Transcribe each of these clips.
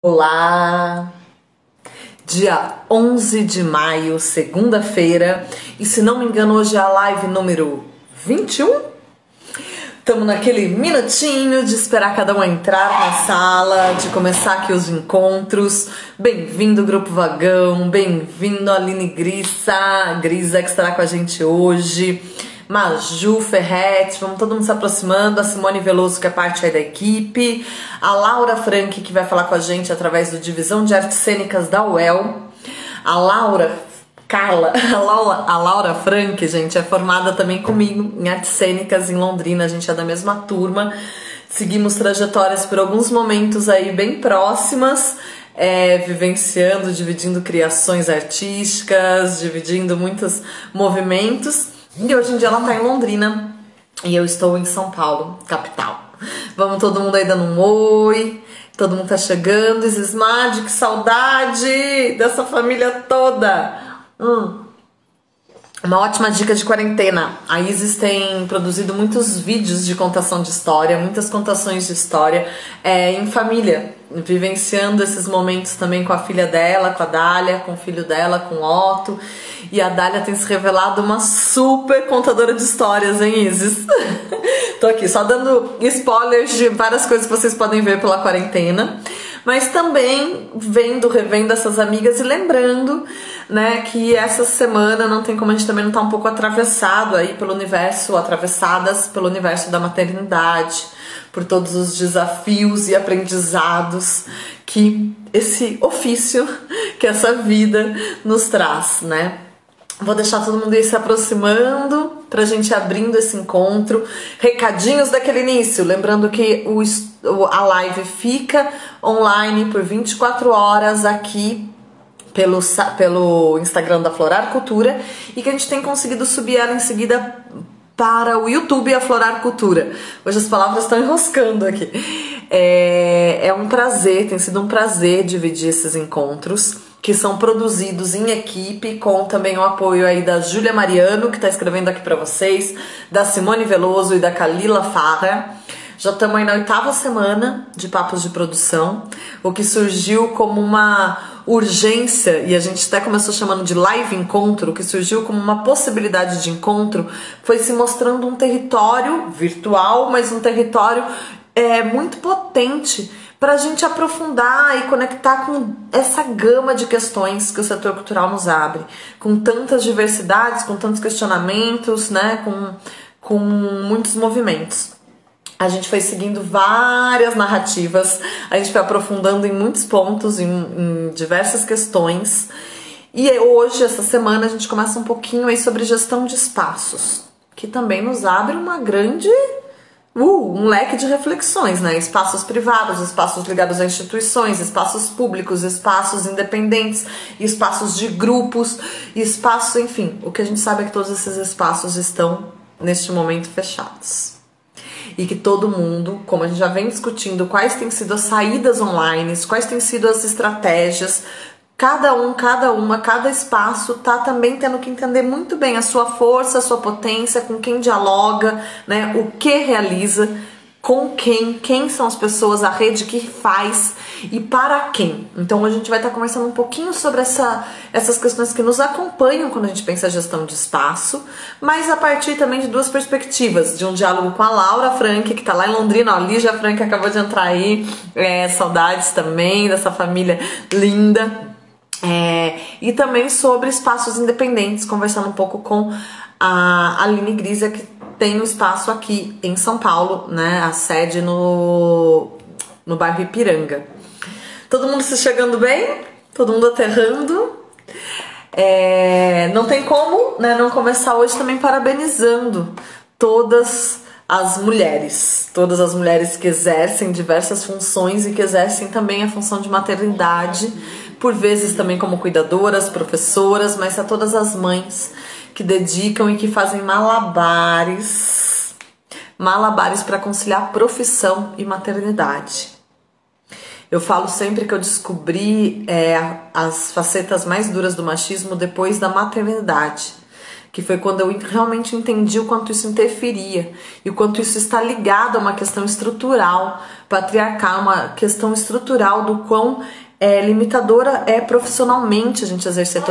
Olá! Dia 11 de maio, segunda-feira, e se não me engano hoje é a live número 21? Estamos naquele minutinho de esperar cada um entrar na sala, de começar aqui os encontros. Bem-vindo Grupo Vagão, bem-vindo Aline Grisa que estará com a gente hoje. Maju Ferretti, vamos todo mundo se aproximando, a Simone Veloso, que é parte aí da equipe, a Laura Frank, que vai falar com a gente através do Divisão de Artes Cênicas da UEL, a Laura Frank, gente, é formada também comigo em Artes Cênicas em Londrina, a gente é da mesma turma, seguimos trajetórias por alguns momentos aí bem próximas, vivenciando, dividindo criações artísticas, dividindo muitos movimentos. E hoje em dia ela tá em Londrina e eu estou em São Paulo, capital. Vamos todo mundo aí dando um oi, todo mundo tá chegando. Isismad, que saudade dessa família toda. Uma ótima dica de quarentena. A Isis tem produzido muitos vídeos de contação de história, muitas contações de história em família, vivenciando esses momentos também com a filha dela, com a Dália, com o filho dela, com o Otto. E a Dália tem se revelado uma super contadora de histórias, hein, Isis? Tô aqui só dando spoilers de várias coisas que vocês podem ver pela quarentena, mas também revendo essas amigas e lembrando, né, que essa semana não tem como a gente também não estar um pouco atravessado aí pelo universo, atravessadas pelo universo da maternidade, por todos os desafios e aprendizados que esse ofício, que essa vida nos traz, né? Vou deixar todo mundo aí se aproximando pra gente abrindo esse encontro. Recadinhos daquele início. Lembrando que a live fica online por 24 horas aqui pelo Instagram da Florar Cultura e que a gente tem conseguido subir ela em seguida para o YouTube a Florar Cultura. Hoje as palavras estão enroscando aqui. É um prazer, tem sido um prazer dividir esses encontros, que são produzidos em equipe, com também o apoio aí da Júlia Mariano, que está escrevendo aqui para vocês, da Simone Veloso e da Kalila Farra. Já estamos aí na 8ª semana de Papos de Produção, o que surgiu como uma urgência, e a gente até começou chamando de live encontro, o que surgiu como uma possibilidade de encontro, foi se mostrando um território virtual, mas um território muito potente, para a gente aprofundar e conectar com essa gama de questões que o setor cultural nos abre, com tantas diversidades, com tantos questionamentos, né, com muitos movimentos. A gente foi seguindo várias narrativas, a gente foi aprofundando em muitos pontos, em diversas questões, e hoje, essa semana, a gente começa um pouquinho aí sobre gestão de espaços, que também nos abre uma grande... um leque de reflexões, né? Espaços privados, espaços ligados a instituições, espaços públicos, espaços independentes, espaços de grupos, espaços, enfim. O que a gente sabe é que todos esses espaços estão, neste momento, fechados. E que todo mundo, como a gente já vem discutindo, quais têm sido as saídas online, quais têm sido as estratégias, cada espaço tá também tendo que entender muito bem a sua força, a sua potência, com quem dialoga, né? O que realiza, com quem são as pessoas, a rede que faz e para quem. Então a gente vai estar conversando um pouquinho sobre essas questões que nos acompanham quando a gente pensa a gestão de espaço, mas a partir também de duas perspectivas, de um diálogo com a Laura Frank, que está lá em Londrina, a Lígia Frank acabou de entrar aí, saudades também dessa família linda. E também sobre espaços independentes, conversando um pouco com a Aline Grisa, que tem um espaço aqui em São Paulo, né, a sede no bairro Ipiranga. Todo mundo se chegando bem? Todo mundo aterrando? Não tem como, né, não começar hoje também parabenizando todas as mulheres que exercem diversas funções e que exercem também a função de maternidade, por vezes também como cuidadoras, professoras, mas a todas as mães que dedicam e que fazem malabares para conciliar profissão e maternidade. Eu falo sempre que eu descobri as facetas mais duras do machismo depois da maternidade, que foi quando eu realmente entendi o quanto isso interferia e o quanto isso está ligado a uma questão estrutural, patriarcal, uma questão estrutural do quão limitadora é profissionalmente a gente exercer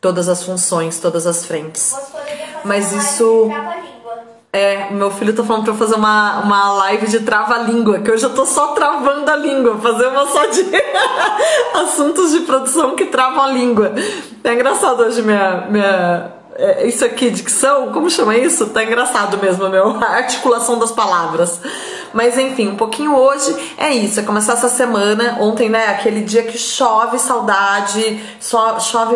todas as funções, todas as frentes. Mas isso... meu filho tá falando pra eu fazer uma live de trava-língua, que hoje eu tô só travando a língua, fazer uma só de assuntos de produção que travam a língua. É engraçado hoje isso aqui, dicção, como chama isso? Tá engraçado mesmo, a articulação das palavras. Mas enfim, um pouquinho hoje é isso, é começar essa semana, ontem, né, aquele dia que chove saudade, chove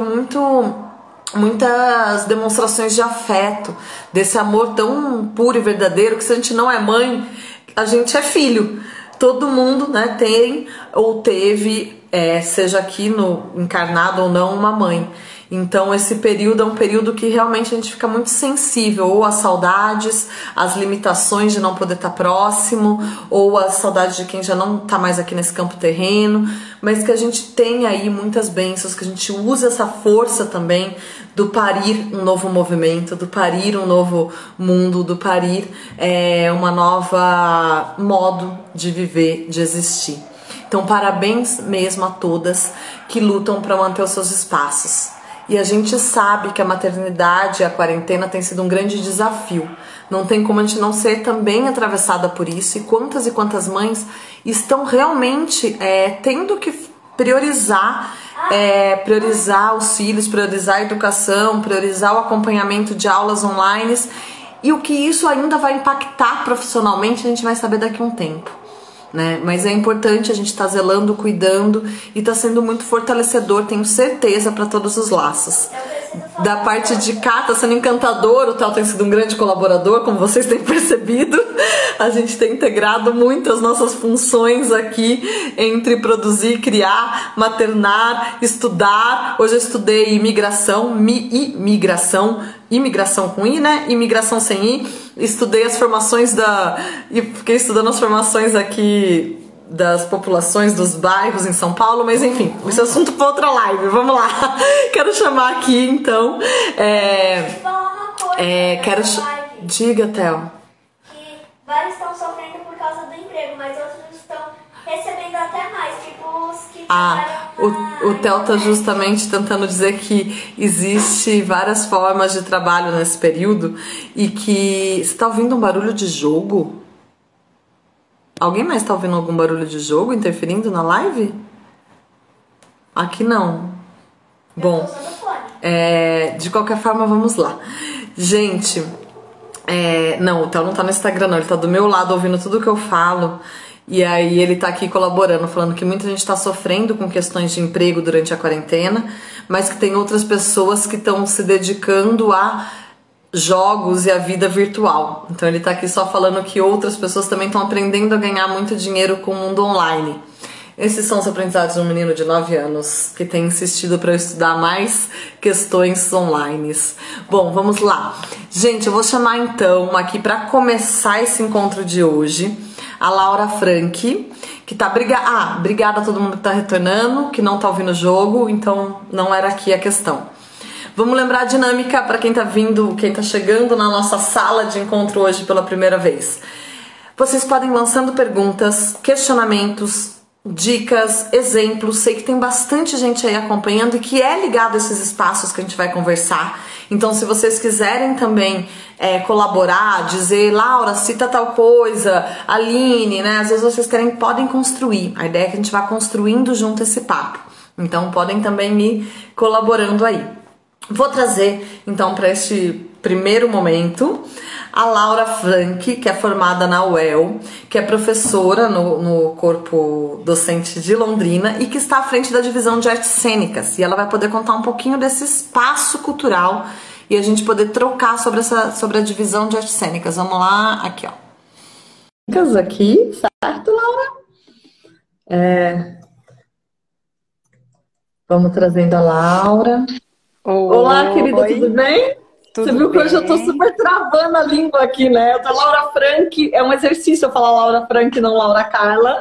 muitas demonstrações de afeto, desse amor tão puro e verdadeiro, que se a gente não é mãe, a gente é filho. Todo mundo, né, tem ou teve, seja aqui no encarnado ou não, uma mãe. Então esse período é um período que realmente a gente fica muito sensível, ou às saudades, às limitações de não poder estar próximo, ou às saudades de quem já não está mais aqui nesse campo terreno, mas que a gente tem aí muitas bênçãos, que a gente usa essa força também do parir um novo movimento, do parir um novo mundo, do parir uma nova modo de viver, de existir. Então parabéns mesmo a todas que lutam para manter os seus espaços. E a gente sabe que a maternidade e a quarentena tem sido um grande desafio. Não tem como a gente não ser também atravessada por isso. E quantas mães estão realmente tendo que priorizar os filhos, priorizar a educação, priorizar o acompanhamento de aulas online. E o que isso ainda vai impactar profissionalmente, a gente vai saber daqui a um tempo. Né? Mas é importante a gente estar zelando, cuidando, e está sendo muito fortalecedor, tenho certeza, para todos os laços. Da parte de cá está sendo encantador, o Theo tem sido um grande colaborador, como vocês têm percebido. A gente tem integrado muito as nossas funções aqui entre produzir, criar, maternar, estudar. Hoje eu estudei imigração com I, né? Imigração sem I. Estudei as formações e fiquei estudando as formações aqui das populações dos bairros em São Paulo, mas enfim, esse é assunto para outra live. Vamos lá. Quero chamar aqui, então. Diga, Theo. Que vários estão sofrendo por causa do emprego, mas outros estão recebendo até mais, tipo os que o Theo tá justamente tentando dizer que existe várias formas de trabalho nesse período e que... Você tá ouvindo um barulho de jogo? Alguém mais tá ouvindo algum barulho de jogo interferindo na live? Aqui não. Bom, de qualquer forma, vamos lá. Gente, não, o Theo não tá no Instagram não, ele tá do meu lado ouvindo tudo que eu falo. E aí ele tá aqui colaborando, falando que muita gente tá sofrendo com questões de emprego durante a quarentena, mas que tem outras pessoas que estão se dedicando a jogos e a vida virtual. Então ele tá aqui só falando que outras pessoas também estão aprendendo a ganhar muito dinheiro com o mundo online. Esses são os aprendizados de um menino de 9 anos que tem insistido para eu estudar mais questões online. Bom, vamos lá. Gente, eu vou chamar então aqui para começar esse encontro de hoje a Laura Frank, que tá obrigada a todo mundo que tá retornando, que não tá ouvindo o jogo, então não era aqui a questão. Vamos lembrar a dinâmica para quem tá chegando na nossa sala de encontro hoje pela primeira vez. Vocês podem ir lançando perguntas, questionamentos, dicas, exemplos. Sei que tem bastante gente aí acompanhando e que é ligado a esses espaços que a gente vai conversar. Então, se vocês quiserem também colaborar, dizer, Laura, cita tal coisa, Aline, né? Às vezes vocês podem construir. A ideia é que a gente vá construindo junto esse papo. Então, podem também ir colaborando aí. Vou trazer, então, para este primeiro momento, a Laura Frank, que é formada na UEL, que é professora no corpo docente de Londrina e que está à frente da divisão de artes cênicas. E ela vai poder contar um pouquinho desse espaço cultural e a gente poder trocar sobre a divisão de artes cênicas. Vamos lá, aqui, ó. Dicas aqui, certo, Laura? Vamos trazendo a Laura. Olá, querida, tudo bem? Tudo Você viu que bem? hoje eu tô super travando a língua aqui, né? Eu tô Laura Frank, é um exercício eu falar Laura Frank, não Laura Carla.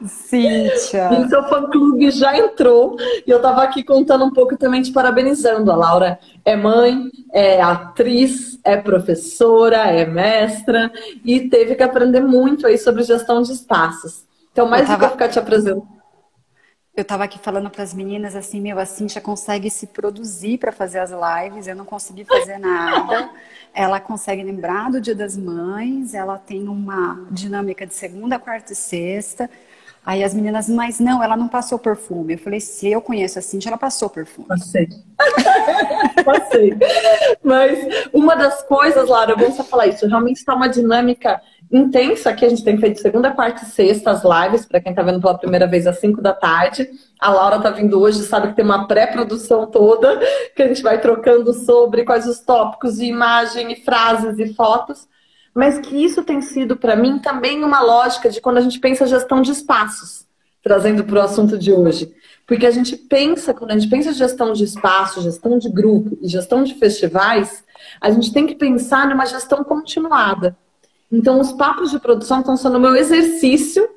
Cíntia. E seu fã-clube já entrou. E eu tava aqui contando um pouco e também te parabenizando. A Laura é mãe, é atriz, é professora, é mestra. E teve que aprender muito aí sobre gestão de espaços. Então, Eu mais do que eu tava, ficar te apresentando. eu tava aqui falando para as meninas assim, meu, a Cíntia consegue se produzir para fazer as lives, eu não consegui fazer nada. Ela consegue lembrar do Dia das Mães, ela tem uma dinâmica de segunda, quarta e sexta. Aí as meninas, mas não, ela não passou perfume. Eu falei, se eu conheço a Cíntia, ela passou perfume. Passei. Passei. Mas uma das coisas, Lara, é bom você falar isso, realmente está uma dinâmica intensa que a gente tem feito segunda, quarta e sexta, as lives, para quem está vendo pela primeira vez às 5 da tarde. A Laura está vindo hoje, sabe que tem uma pré-produção toda, que a gente vai trocando sobre quais os tópicos de imagem e frases e fotos. Mas que isso tem sido, para mim, também uma lógica de quando a gente pensa gestão de espaços, trazendo para o assunto de hoje. Porque a gente pensa, quando a gente pensa em gestão de espaço, gestão de grupo e gestão de festivais, a gente tem que pensar numa gestão continuada. Então, os papos de produção estão sendo o meu exercício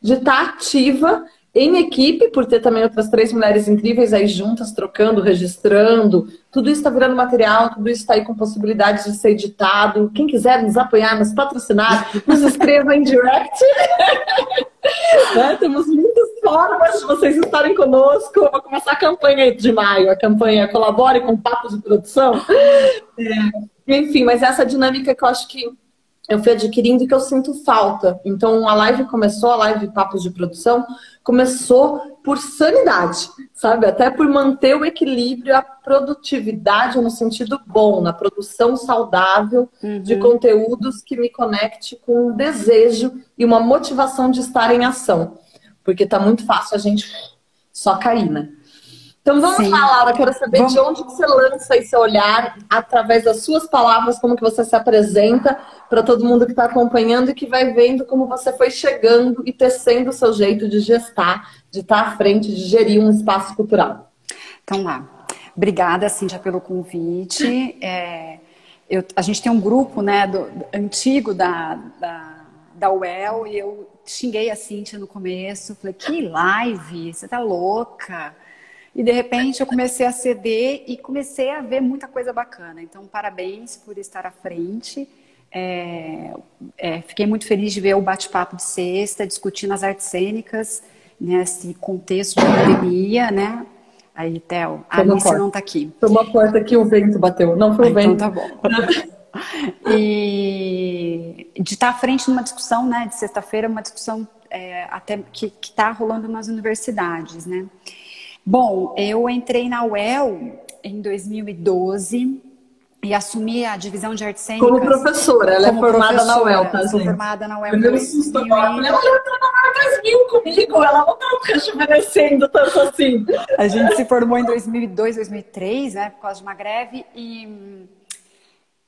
de estar ativa em equipe, por ter também outras 3 mulheres incríveis aí juntas, trocando, registrando. Tudo isso está virando material, tudo isso está aí com possibilidade de ser editado. Quem quiser nos apoiar, nos patrocinar, nos escreva em direct. Né? Temos muitas formas de vocês estarem conosco. Eu vou começar a campanha de maio, a campanha Colabore com Papos de Produção. Enfim, mas essa dinâmica que eu acho que eu fui adquirindo e que eu sinto falta. Então, a live começou, a live Papos de Produção, começou por sanidade, sabe? Até por manter o equilíbrio, a produtividade no sentido bom, na produção saudável de conteúdos que me conecte com um desejo e uma motivação de estar em ação. Porque tá muito fácil a gente só cair, né? Então vamos lá, Laura, quero saber de onde você lança esse olhar, através das suas palavras, como que você se apresenta para todo mundo que está acompanhando e que vai vendo como você foi chegando e tecendo o seu jeito de gestar, de estar à frente, de gerir um espaço cultural. Então lá. Obrigada, Cíntia, pelo convite. A gente tem um grupo, né, antigo da UEL e eu xinguei a Cíntia no começo, falei, que live, você tá louca? E, de repente, eu comecei a ceder e comecei a ver muita coisa bacana. Então, parabéns por estar à frente. Fiquei muito feliz de ver o bate-papo de sexta, discutindo as artes cênicas, nesse contexto de pandemia, né? Aí, Theo, a Alice não está aqui. Foi uma porta que o vento bateu. Não foi o vento. Então, tá bom. E de estar à frente numa discussão, né, de sexta-feira, uma discussão até que está rolando nas universidades, né? Bom, eu entrei na UEL em 2012 e assumi a divisão de artes cênicas. Como professora, ela é formada na UEL, tá, gente? Sou formada na UEL. Ela entrou na 2000 comigo, ela não tá rejuvenescendo tanto assim. A gente se formou em 2002, 2003, né, por causa de uma greve e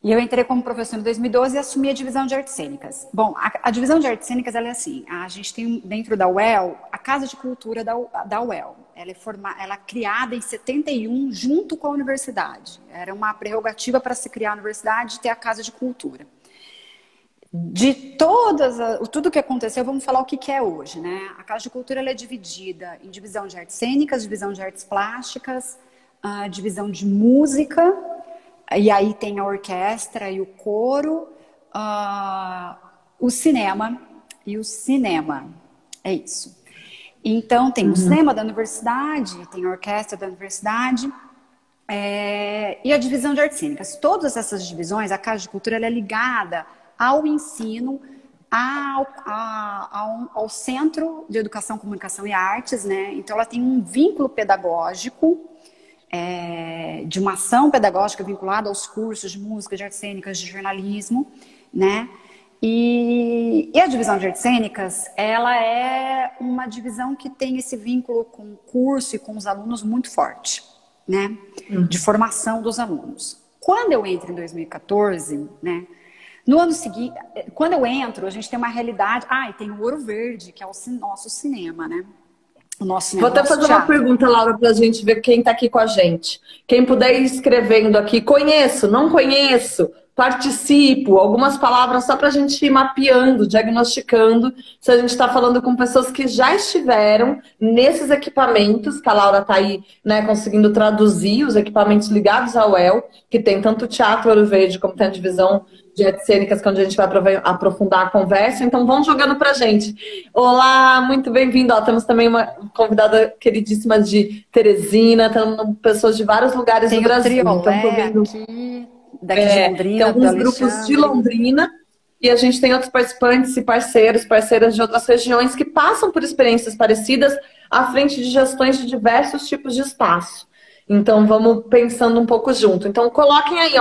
eu entrei como professora em 2012 e assumi a divisão de artes cênicas. Bom, a divisão de artes cênicas, ela é assim, a gente tem dentro da UEL a Casa de Cultura da UEL. Ela é criada em 71 junto com a universidade. Era uma prerrogativa para se criar a universidade ter a Casa de Cultura. De tudo que aconteceu, vamos falar o que é hoje, né? A Casa de Cultura ela é dividida em divisão de artes cênicas, divisão de artes plásticas, divisão de música. E aí tem a orquestra e o coro, o cinema e o cinema. É isso. Então, tem o cinema da universidade, tem a orquestra da universidade e a divisão de artes cênicas. Todas essas divisões, a Casa de Cultura ela é ligada ao ensino, ao Centro de Educação, Comunicação e Artes, né? Então, ela tem um vínculo pedagógico, de uma ação pedagógica vinculada aos cursos de música, de artes cênicas, de jornalismo, né? E a divisão de artes cênicas, ela é uma divisão que tem esse vínculo com o curso e com os alunos muito forte, né? De formação dos alunos. Quando eu entro em 2014, né? No ano seguinte, quando eu entro, a gente tem uma realidade... e tem o Ouro Verde, que é o nosso cinema, né? Vou até fazer uma pergunta, Laura, pra gente ver quem tá aqui com a gente. Quem puder ir escrevendo aqui, conheço, não conheço, participo, algumas palavras só para a gente ir mapeando, diagnosticando, se a gente está falando com pessoas que já estiveram nesses equipamentos, que a Laura está aí, né, conseguindo traduzir os equipamentos ligados ao UEL, que tem tanto o Teatro Ouro Verde como tem a divisão de artes cênicas, que é onde a gente vai aprofundar a conversa. Então vão jogando pra gente. Olá, muito bem-vindo. Temos também uma convidada queridíssima de Teresina, temos pessoas de vários lugares do Brasil. Então, tô vendo aqui, daqui de Londrina, tem alguns grupos de Londrina, e a gente tem outros participantes e parceiras de outras regiões que passam por experiências parecidas à frente de gestões de diversos tipos de espaço. Então vamos pensando um pouco junto. Então coloquem aí,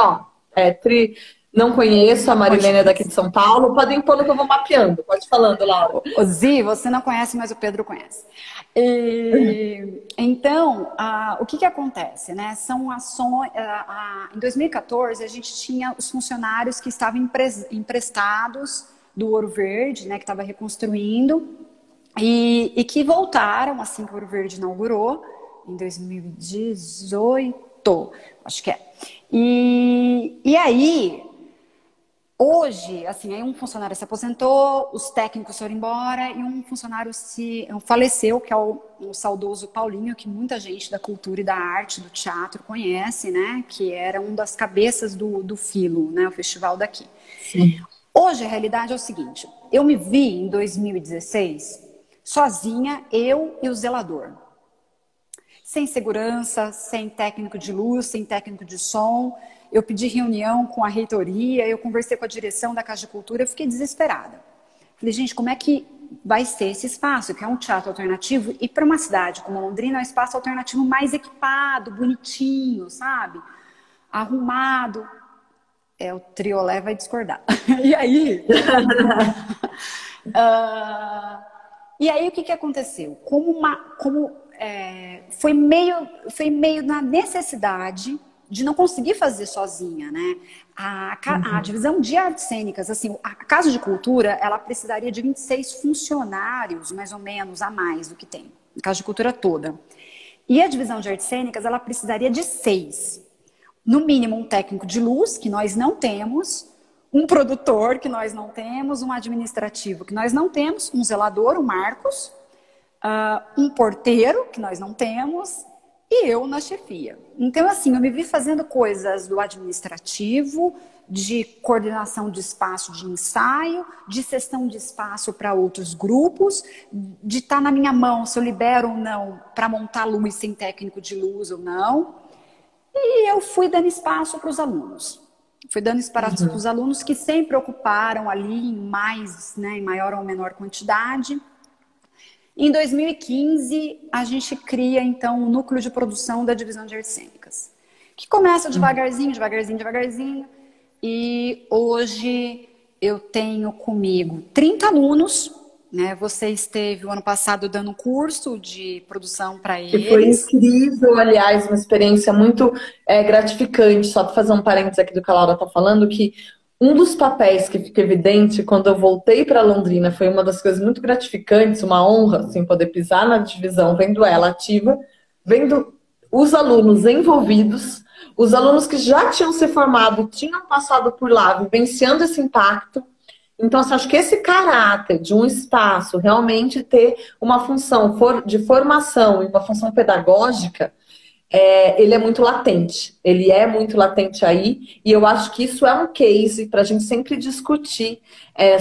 não conheço, a Marilene é daqui de São Paulo. Podem pôr no que eu vou mapeando. Pode ir falando, Laura. O Zi, você não conhece, mas o Pedro conhece. Então, o que acontece, né? São ações... em 2014, a gente tinha os funcionários que estavam emprestados do Ouro Verde, né? Que estava reconstruindo. E que voltaram, assim que o Ouro Verde inaugurou, em 2018, acho que é. E aí... Hoje, assim, aí um funcionário se aposentou, os técnicos foram embora e um funcionário faleceu, que é o saudoso Paulinho, que muita gente da cultura e da arte, do teatro conhece, né? Que era um das cabeças do Filo, né? O festival daqui. Sim. Hoje, a realidade é o seguinte, eu me vi em 2016 sozinha, eu e o zelador. Sem segurança, sem técnico de luz, sem técnico de som. Eu pedi reunião com a reitoria, eu conversei com a direção da Casa de Cultura, eu fiquei desesperada. Falei, gente, como é que vai ser esse espaço, que é um teatro alternativo, e para uma cidade como Londrina é um espaço alternativo mais equipado, bonitinho, sabe? Arrumado. O Triolé vai discordar. E aí... E aí o que aconteceu? Foi meio na necessidade de não conseguir fazer sozinha, né? A divisão de artes cênicas, assim, a Casa de Cultura, ela precisaria de 26 funcionários, mais ou menos, a mais do que tem. A Casa de Cultura toda. E a divisão de artes cênicas, ela precisaria de 6. No mínimo, um técnico de luz, que nós não temos, um produtor, que nós não temos, um administrativo, que nós não temos, um zelador, o Marcos, um porteiro, que nós não temos, e eu na chefia. Então, assim, eu me vi fazendo coisas do administrativo, de coordenação de espaço de ensaio, de cessão de espaço para outros grupos, de estar na minha mão se eu libero ou não para montar luz sem técnico de luz ou não. E eu fui dando espaço para os alunos. Fui dando espaço para os alunos que sempre ocuparam ali em maior ou menor quantidade. Em 2015, a gente cria, então, o núcleo de produção da divisão de artes cênicas, que começa devagarzinho, e hoje eu tenho comigo 30 alunos, né? Você esteve o ano passado dando um curso de produção para eles. Que foi incrível, aliás, uma experiência muito gratificante. Só para fazer um parênteses aqui do que a Laura está falando, que um dos papéis que fica evidente quando eu voltei para Londrina, foi uma das coisas muito gratificantes, uma honra, assim, poder pisar na divisão, vendo ela ativa, vendo os alunos envolvidos, os alunos que já tinham se formado, tinham passado por lá, vivenciando esse impacto. Então, assim, acho que esse caráter de um espaço realmente ter uma função de formação e uma função pedagógica, ele é muito latente. Ele é muito latente aí, e eu acho que isso é um case para a gente sempre discutir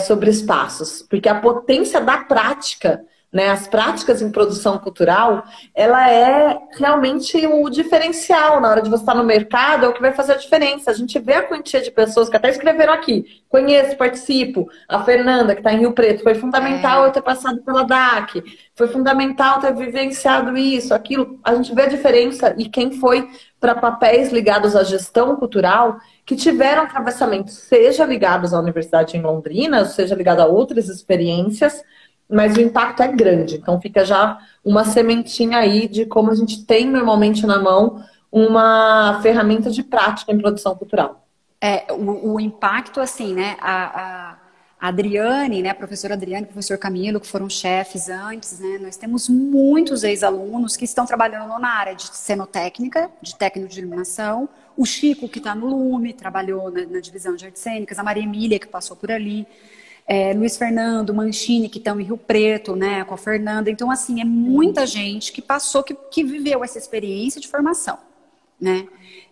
sobre espaços, porque a potência da prática, né, as práticas em produção cultural, ela é realmente o diferencial na hora de você estar no mercado, é o que vai fazer a diferença. A gente vê a quantia de pessoas que até escreveram aqui, conheço, participo, a Fernanda, que está em Rio Preto, foi fundamental eu ter passado pela DAC, foi fundamental ter vivenciado isso, aquilo. A gente vê a diferença, e quem foi para papéis ligados à gestão cultural, que tiveram atravessamento, seja ligados à Universidade em Londrina, seja ligado a outras experiências, mas o impacto é grande. Então fica já uma sementinha aí de como a gente tem normalmente na mão uma ferramenta de prática em produção cultural. O impacto, assim, né? A Adriane, né, a professora Adriane, o professor Camilo, que foram chefes antes, né, nós temos muitos ex-alunos que estão trabalhando na área de cenotécnica, de técnico de iluminação, o Chico, que está no Lume, trabalhou na divisão de artes cênicas, a Maria Emília, que passou por ali, Luiz Fernando, Manchini, que estão em Rio Preto, né, com a Fernanda. Então, assim, é muita gente que passou, que viveu essa experiência de formação, né,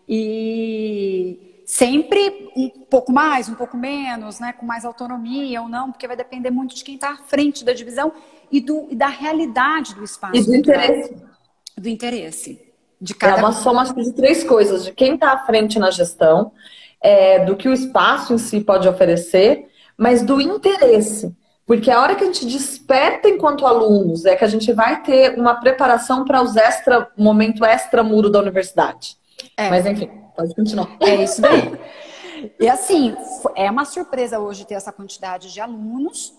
e sempre um pouco mais, um pouco menos, né, com mais autonomia ou não, porque vai depender muito de quem está à frente da divisão e da realidade do espaço. E do interesse. Do interesse. De cada... É uma soma de 3 coisas, de quem está à frente na gestão, do que o espaço em si pode oferecer, mas do interesse. Porque a hora que a gente desperta enquanto alunos é que a gente vai ter uma preparação para os momento extra-muro da universidade. Mas enfim, pode continuar. É isso daí. E assim, é uma surpresa hoje ter essa quantidade de alunos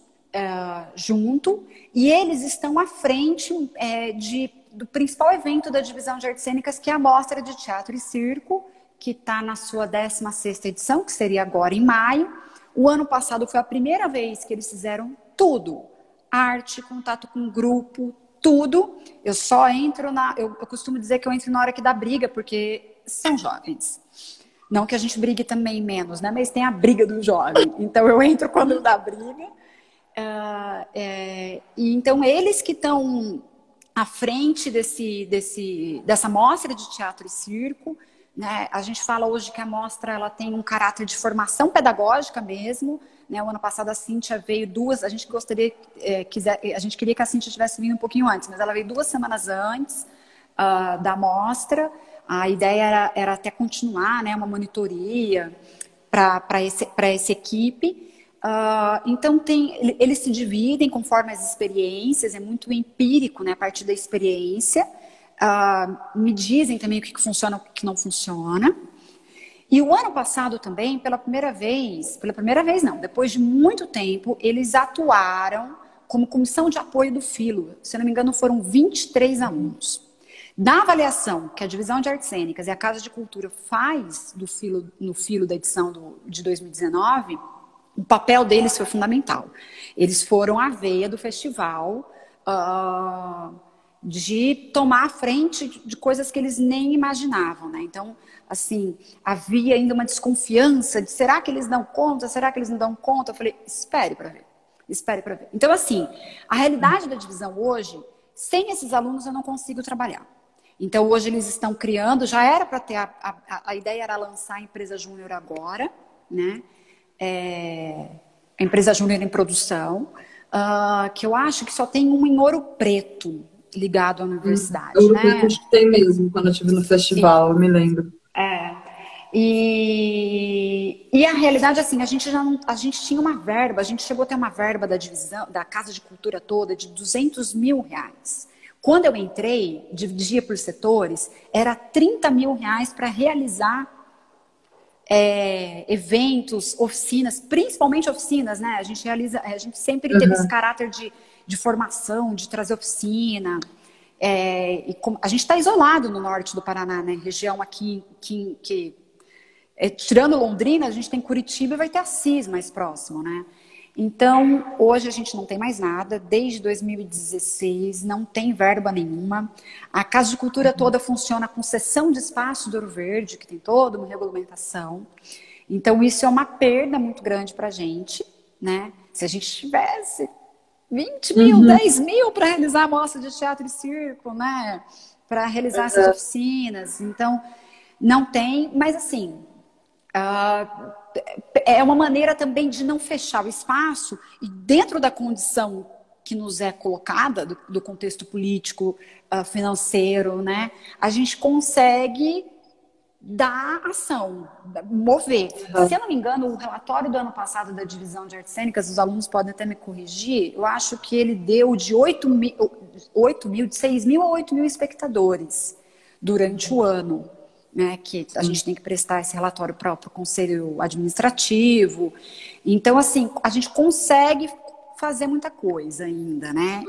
junto, e eles estão à frente do principal evento da divisão de artes cênicas, que é a Mostra de Teatro e Circo, que está na sua 16ª edição, que seria agora em maio. O ano passado foi a primeira vez que eles fizeram tudo. Arte, contato com grupo, tudo. Eu só entro eu costumo dizer que eu entro na hora que dá briga, porque são jovens. Não que a gente brigue também menos, né? Mas tem a briga do jovem. Então eu entro quando dá briga. E então eles que estão à frente dessa mostra de teatro e circo, né? A gente fala hoje que a mostra ela tem um caráter de formação pedagógica mesmo, né? O ano passado a Cíntia veio a gente a gente queria que a Cíntia tivesse vindo um pouquinho antes, mas ela veio 2 semanas antes da mostra. A ideia era até continuar, né, uma monitoria para essa equipe. Então eles se dividem conforme as experiências, é muito empírico, né, a partir da experiência. Me dizem também o que funciona e o que não funciona. E o ano passado também, pela primeira vez não, depois de muito tempo, eles atuaram como comissão de apoio do Filo. Se não me engano, foram 23 alunos. Na avaliação que a Divisão de Artes Cênicas e a Casa de Cultura faz no Filo da edição de 2019, o papel deles foi fundamental. Eles foram a veia do festival, de tomar a frente de coisas que eles nem imaginavam, né? Então, assim, havia ainda uma desconfiança de será que eles dão conta, será que eles não dão conta? Eu falei, espere para ver, espere para ver. Então, assim, a realidade da divisão hoje, sem esses alunos eu não consigo trabalhar. Então, hoje eles estão criando, já era para ter, a ideia era lançar a empresa júnior agora, né? A empresa júnior em produção, que eu acho que só tem um em Ouro Preto ligado à universidade, Ouro né? Preto acho que tem mesmo, quando eu estive no festival, eu me lembro. E a realidade, assim, a gente tinha uma verba, a gente chegou a ter uma verba da divisão, da Casa de Cultura toda, de R$200 mil. Quando eu entrei, dividia por setores, era R$30 mil para realizar eventos, oficinas, principalmente oficinas, né? A gente sempre teve esse caráter de formação, de trazer oficina. A gente está isolado no norte do Paraná, né? Região aqui que tirando Londrina, a gente tem Curitiba e vai ter Assis mais próximo, né? Então, hoje a gente não tem mais nada, desde 2016, não tem verba nenhuma. A Casa de Cultura toda funciona com cessão de espaço do Ouro Verde, que tem toda uma regulamentação. Então, isso é uma perda muito grande para a gente, né? Se a gente tivesse 20 mil, 10 mil para realizar a mostra de teatro e circo, né? Para realizar essas oficinas. Então, não tem, mas assim... é uma maneira também de não fechar o espaço e dentro da condição que nos é colocada, do contexto político, financeiro, né, a gente consegue dar ação, mover. Se eu não me engano, o relatório do ano passado da Divisão de Artes Cênicas, os alunos podem até me corrigir, eu acho que ele deu de 6 mil a 8 mil espectadores durante o ano. Né, que a gente tem que prestar esse relatório para o conselho administrativo. Então, assim, a gente consegue fazer muita coisa ainda, né?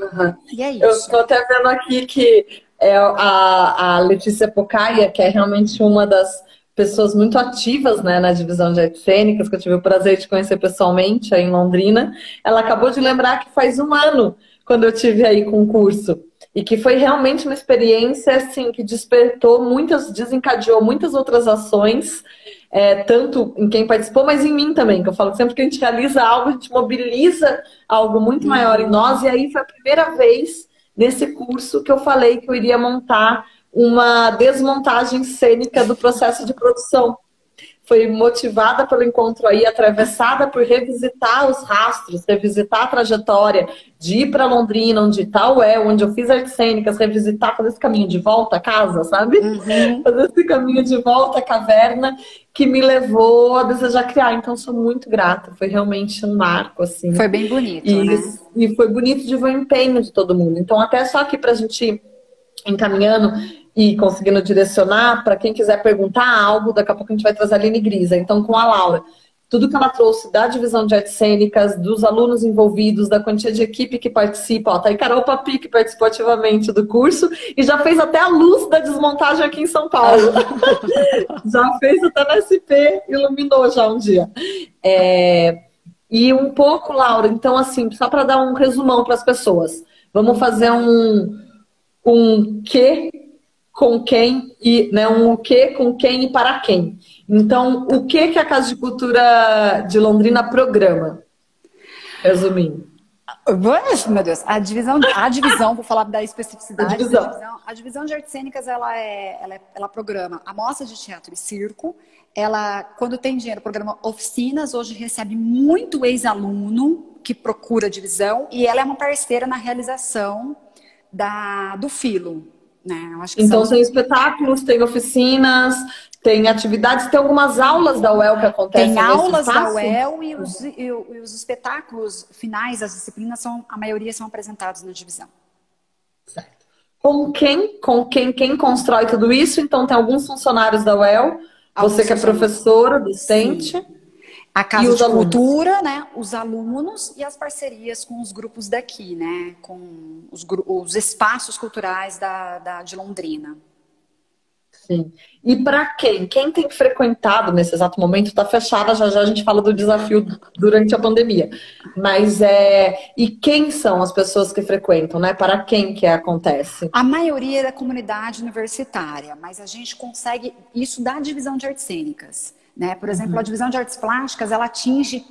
E é isso. Eu estou até vendo aqui que a Letícia Pocaia, que é realmente uma das pessoas muito ativas, né, na divisão de artes cênicas, que eu tive o prazer de conhecer pessoalmente aí em Londrina. Ela acabou de lembrar que faz um ano quando eu tive aí com o curso. E que foi realmente uma experiência assim, que despertou desencadeou muitas outras ações, tanto em quem participou, mas em mim também, que eu falo que sempre que a gente realiza algo, a gente mobiliza algo muito maior em nós, e aí foi a primeira vez nesse curso que eu falei que eu iria montar uma desmontagem cênica do processo de produção. Foi motivada pelo encontro aí, atravessada por revisitar os rastros, revisitar a trajetória de ir para Londrina, onde está o El, onde eu fiz artes cênicas, revisitar, fazer esse caminho de volta à casa, sabe? Fazer esse caminho de volta à caverna, que me levou a desejar criar. Então, sou muito grata. Foi realmente um marco, assim. Foi bem bonito, né? E foi bonito de ver o empenho de todo mundo. Então, até só aqui para a gente ir encaminhando e conseguindo direcionar, para quem quiser perguntar algo, daqui a pouco a gente vai trazer a Aline Grisa. Então, com a Laura, tudo que ela trouxe da divisão de artes cênicas, dos alunos envolvidos, da quantia de equipe que participa. Ó, tá aí Carol Papi, que participou ativamente do curso e já fez até a luz da desmontagem aqui em São Paulo. Já fez até na SP, iluminou já um dia. E um pouco, Laura, então assim, só para dar um resumão para as pessoas. Vamos fazer um que com quem e, né, um o que com quem e para quem. Então, o que a Casa de Cultura de Londrina programa? Resumindo. Meu Deus, a divisão, vou falar da especificidade a divisão de artes cênicas, ela programa a mostra de teatro e circo. Ela, quando tem dinheiro, programa oficinas. Hoje recebe muito ex-aluno que procura a divisão, e ela é uma parceira na realização do Filo. Né? Eu acho que então, tem espetáculos, tem oficinas, tem atividades, tem algumas aulas da UEL que acontecem nesse espaço? Tem aulas da UEL e os espetáculos finais, as disciplinas, a maioria são apresentados na divisão. Certo. Com quem constrói tudo isso? Então, tem alguns funcionários da UEL, você que é professora, docente... Sim. A Casa de Cultura, né? Os alunos e as parcerias com os grupos daqui, né? Com os espaços culturais de Londrina. Sim. E para quem? Quem tem frequentado nesse exato momento? Está fechada, já a gente fala do desafio durante a pandemia. Mas e quem são as pessoas que frequentam, né? Para quem que acontece? A maioria é da comunidade universitária, mas a gente consegue isso da divisão de artes cênicas. Né? Por exemplo, a divisão de artes plásticas, ela atinge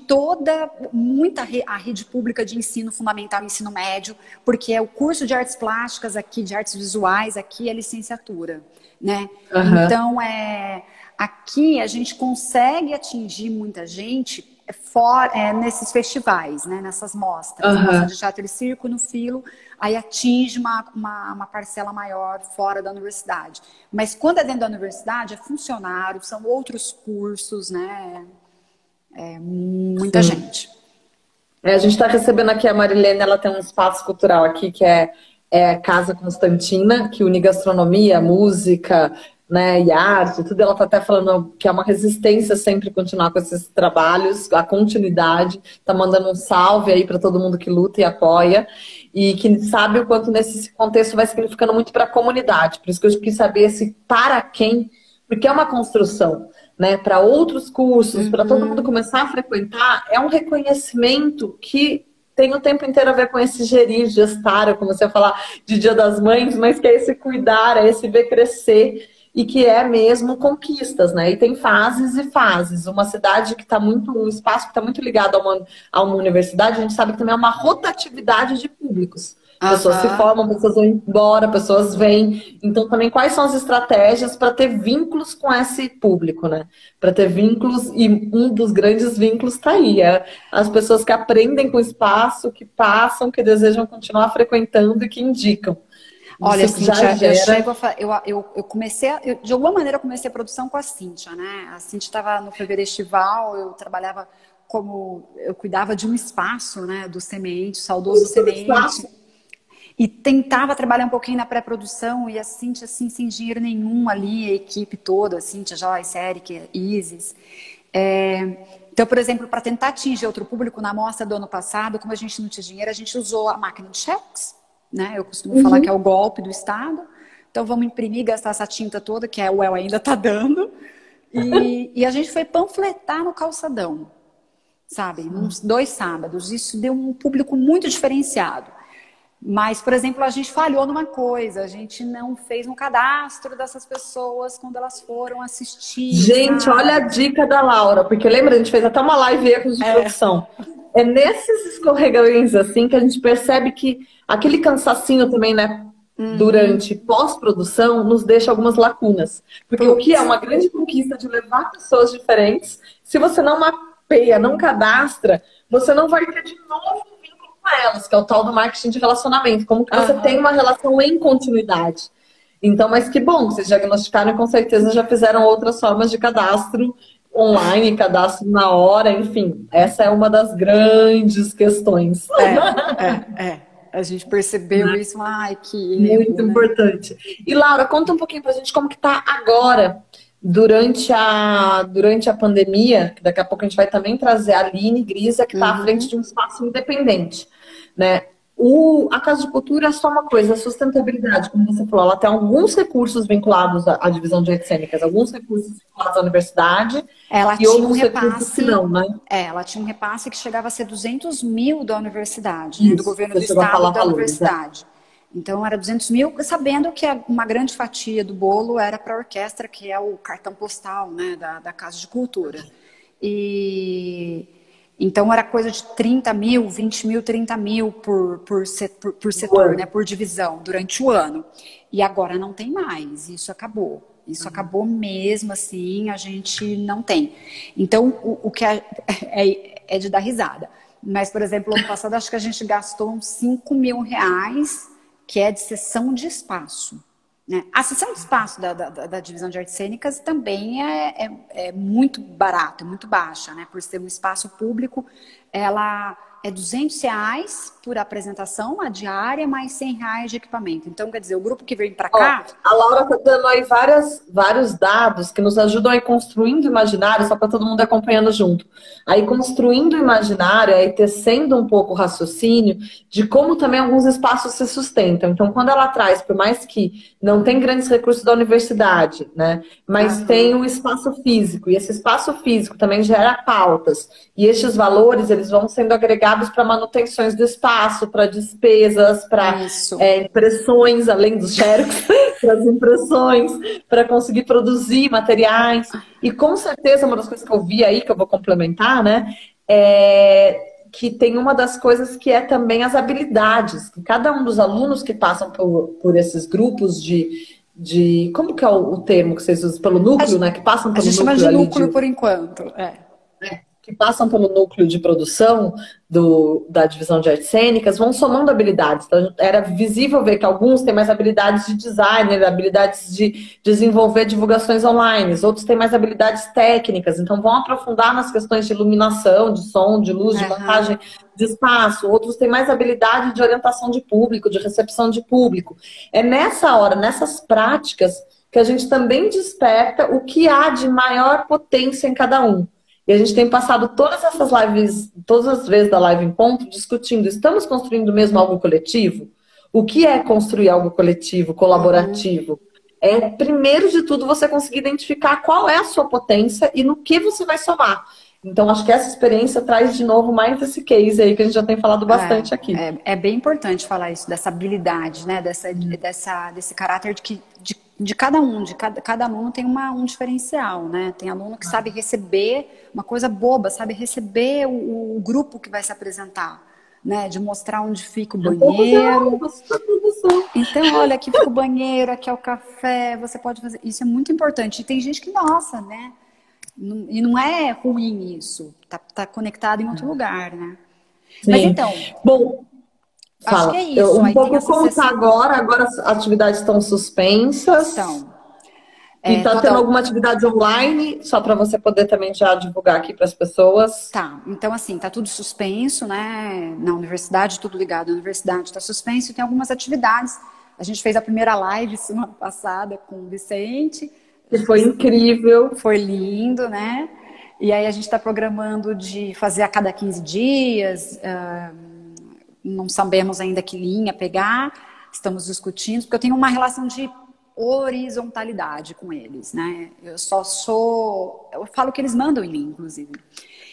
a rede pública de ensino fundamental e ensino médio, porque é o curso de artes plásticas aqui, de artes visuais, aqui é licenciatura. Né? Então, aqui a gente consegue atingir muita gente nesses festivais, né? Nessas mostras. Mostra de teatro e circo no Filo, aí atinge uma parcela maior fora da universidade. Mas quando é dentro da universidade, é funcionário, são outros cursos, né? Muita gente. A gente está recebendo aqui a Marilene, ela tem um espaço cultural aqui que é Casa Constantina, que une gastronomia, música, né, e arte, tudo. Ela está até falando que é uma resistência sempre continuar com esses trabalhos, a continuidade. Está mandando um salve aí para todo mundo que luta e apoia, e que sabe o quanto nesse contexto vai significando muito para a comunidade. Por isso que eu quis saber esse para quem, porque é uma construção, né, para outros cursos, para todo mundo começar a frequentar. É um reconhecimento que tem o tempo inteiro a ver com esse gerir, gestar, eu comecei a falar de Dia das Mães, mas que é esse cuidar, é esse ver crescer, e que é mesmo conquistas, né? E tem fases e fases. Uma cidade que está um espaço que está muito ligado a uma universidade, a gente sabe que também é uma rotatividade de públicos. Pessoas se formam, pessoas vão embora, pessoas vêm. Então, também, quais são as estratégias para ter vínculos com esse público, né? Para ter vínculos, e um dos grandes vínculos está aí. As pessoas que aprendem com o espaço, que passam, que desejam continuar frequentando e que indicam. Olha, Cíntia, eu comecei, de alguma maneira eu comecei a produção com a Cíntia, né? A Cíntia estava no Fevereiro Estival, eu trabalhava eu cuidava de um espaço, né? Do Semente, saudoso Semente. E tentava trabalhar um pouquinho na pré-produção, e a Cíntia, assim, sem dinheiro nenhum ali, a equipe toda, a Cíntia, Joyce, Eric, Isis. Então, por exemplo, para tentar atingir outro público, na mostra do ano passado, como a gente não tinha dinheiro, a gente usou a máquina de cheques, né? Eu costumo falar que é o golpe do Estado. Então, vamos imprimir, gastar essa tinta toda, que a UEL ainda está dando. E a gente foi panfletar no calçadão, sabe? Uns 2 sábados. Isso deu um público muito diferenciado. Mas, por exemplo, a gente falhou numa coisa. A gente não fez um cadastro dessas pessoas quando elas foram assistir. Gente, sabe? olha a dica da Laura, porque lembra, a gente fez até uma live erros de produção. É nesses escorregões assim que a gente percebe que aquele cansacinho também, né, durante pós-produção, nos deixa algumas lacunas. Porque o que é uma grande conquista de levar pessoas diferentes, se você não mapeia, não cadastra, você não vai ter de novo um vínculo com elas, que é o tal do marketing de relacionamento. Como que você tem uma relação em continuidade. Então, mas que bom, vocês diagnosticaram e com certeza já fizeram outras formas de cadastro online, cadastro na hora, enfim. Essa é uma das grandes questões. A gente percebeu isso, ai, que muito importante. E Laura, conta um pouquinho pra gente como que tá agora, durante a pandemia, que daqui a pouco a gente vai também trazer a Aline Grisa, que está à frente de um espaço independente, né? A Casa de Cultura é só uma coisa, a sustentabilidade, como você falou, ela tem alguns recursos vinculados à divisão de artes cênicas, alguns recursos vinculados à universidade e outros recursos que não, né? Ela tinha um repasse que chegava a ser 200 mil da universidade, né, do governo do estado da universidade. Então era 200 mil, sabendo que uma grande fatia do bolo era para a orquestra, que é o cartão postal, né, da Casa de Cultura. Então era coisa de 30 mil, 20 mil, 30 mil por setor, né, por divisão, durante o ano. E agora não tem mais, isso acabou. Isso acabou mesmo, assim, a gente não tem. Então, o que é de dar risada. Mas, por exemplo, ano passado, acho que a gente gastou uns 5 mil reais, que é de cessão de espaço. Né? A cessão de espaço da divisão de artes cênicas também é muito barata, muito baixa, né? Por ser um espaço público, ela é 200 reais por apresentação, a diária, mais 100 reais de equipamento. Então, quer dizer, o grupo que vem para cá... a Laura está dando aí vários dados que nos ajudam a ir construindo o imaginário, só para todo mundo acompanhando junto. Aí construindo o imaginário, aí tecendo um pouco o raciocínio de como também alguns espaços se sustentam. Então, quando ela traz, por mais que não tem grandes recursos da universidade, né, mas tem um espaço físico, e esse espaço físico também gera pautas, e estes valores, eles vão sendo agregados para manutenções do espaço, para despesas, para impressões, além dos xerox, para as impressões, para conseguir produzir materiais. E com certeza, uma das coisas que eu vi aí, que eu vou complementar, né, é que tem uma das coisas que é também as habilidades. Que cada um dos alunos que passam por esses grupos de como que é o termo que vocês usam? Pelo núcleo, né? Que passam pelo núcleo. A gente chama de núcleo por enquanto, que passam pelo núcleo de produção da divisão de artes cênicas, vão somando habilidades. Então, era visível ver que alguns têm mais habilidades de designer, habilidades de desenvolver divulgações online, outros têm mais habilidades técnicas, então vão aprofundar nas questões de iluminação, de som, de luz, de montagem de espaço, outros têm mais habilidade de orientação de público, de recepção de público. É nessa hora, nessas práticas, que a gente também desperta o que há de maior potência em cada um. E a gente tem passado todas essas lives, todas as vezes da Live em Ponto, discutindo, estamos construindo mesmo algo coletivo? O que é construir algo coletivo, colaborativo? É, primeiro de tudo, você conseguir identificar qual é a sua potência e no que você vai somar. Então, acho que essa experiência traz de novo mais esse case aí que a gente já tem falado bastante aqui. É bem importante falar isso, dessa habilidade, né? Desse caráter de cada um, cada aluno tem um diferencial, né? Tem aluno que sabe receber uma coisa boba, sabe receber o grupo que vai se apresentar, né? De mostrar onde fica o banheiro. Então, olha, aqui fica o banheiro, aqui é o café, você pode fazer. Isso é muito importante. E tem gente que, nossa, né? E não é ruim isso. Tá conectado em outro lugar, né? Sim. Mas então... Bom, fala. Acho que é isso. Um pouco como tá agora as atividades estão suspensas. Então. E tá tendo alguma atividade online, só para você poder também já divulgar aqui para as pessoas. Tá, então assim, tá tudo suspenso, né? Na universidade, tudo ligado à universidade tá suspenso. E tem algumas atividades. A gente fez a primeira live semana passada com o Vicente. Que foi incrível. Foi lindo, né? E aí a gente está programando de fazer a cada 15 dias. Não sabemos ainda que linha pegar. Estamos discutindo, porque eu tenho uma relação de horizontalidade com eles, né? Eu falo que eles mandam em mim, inclusive.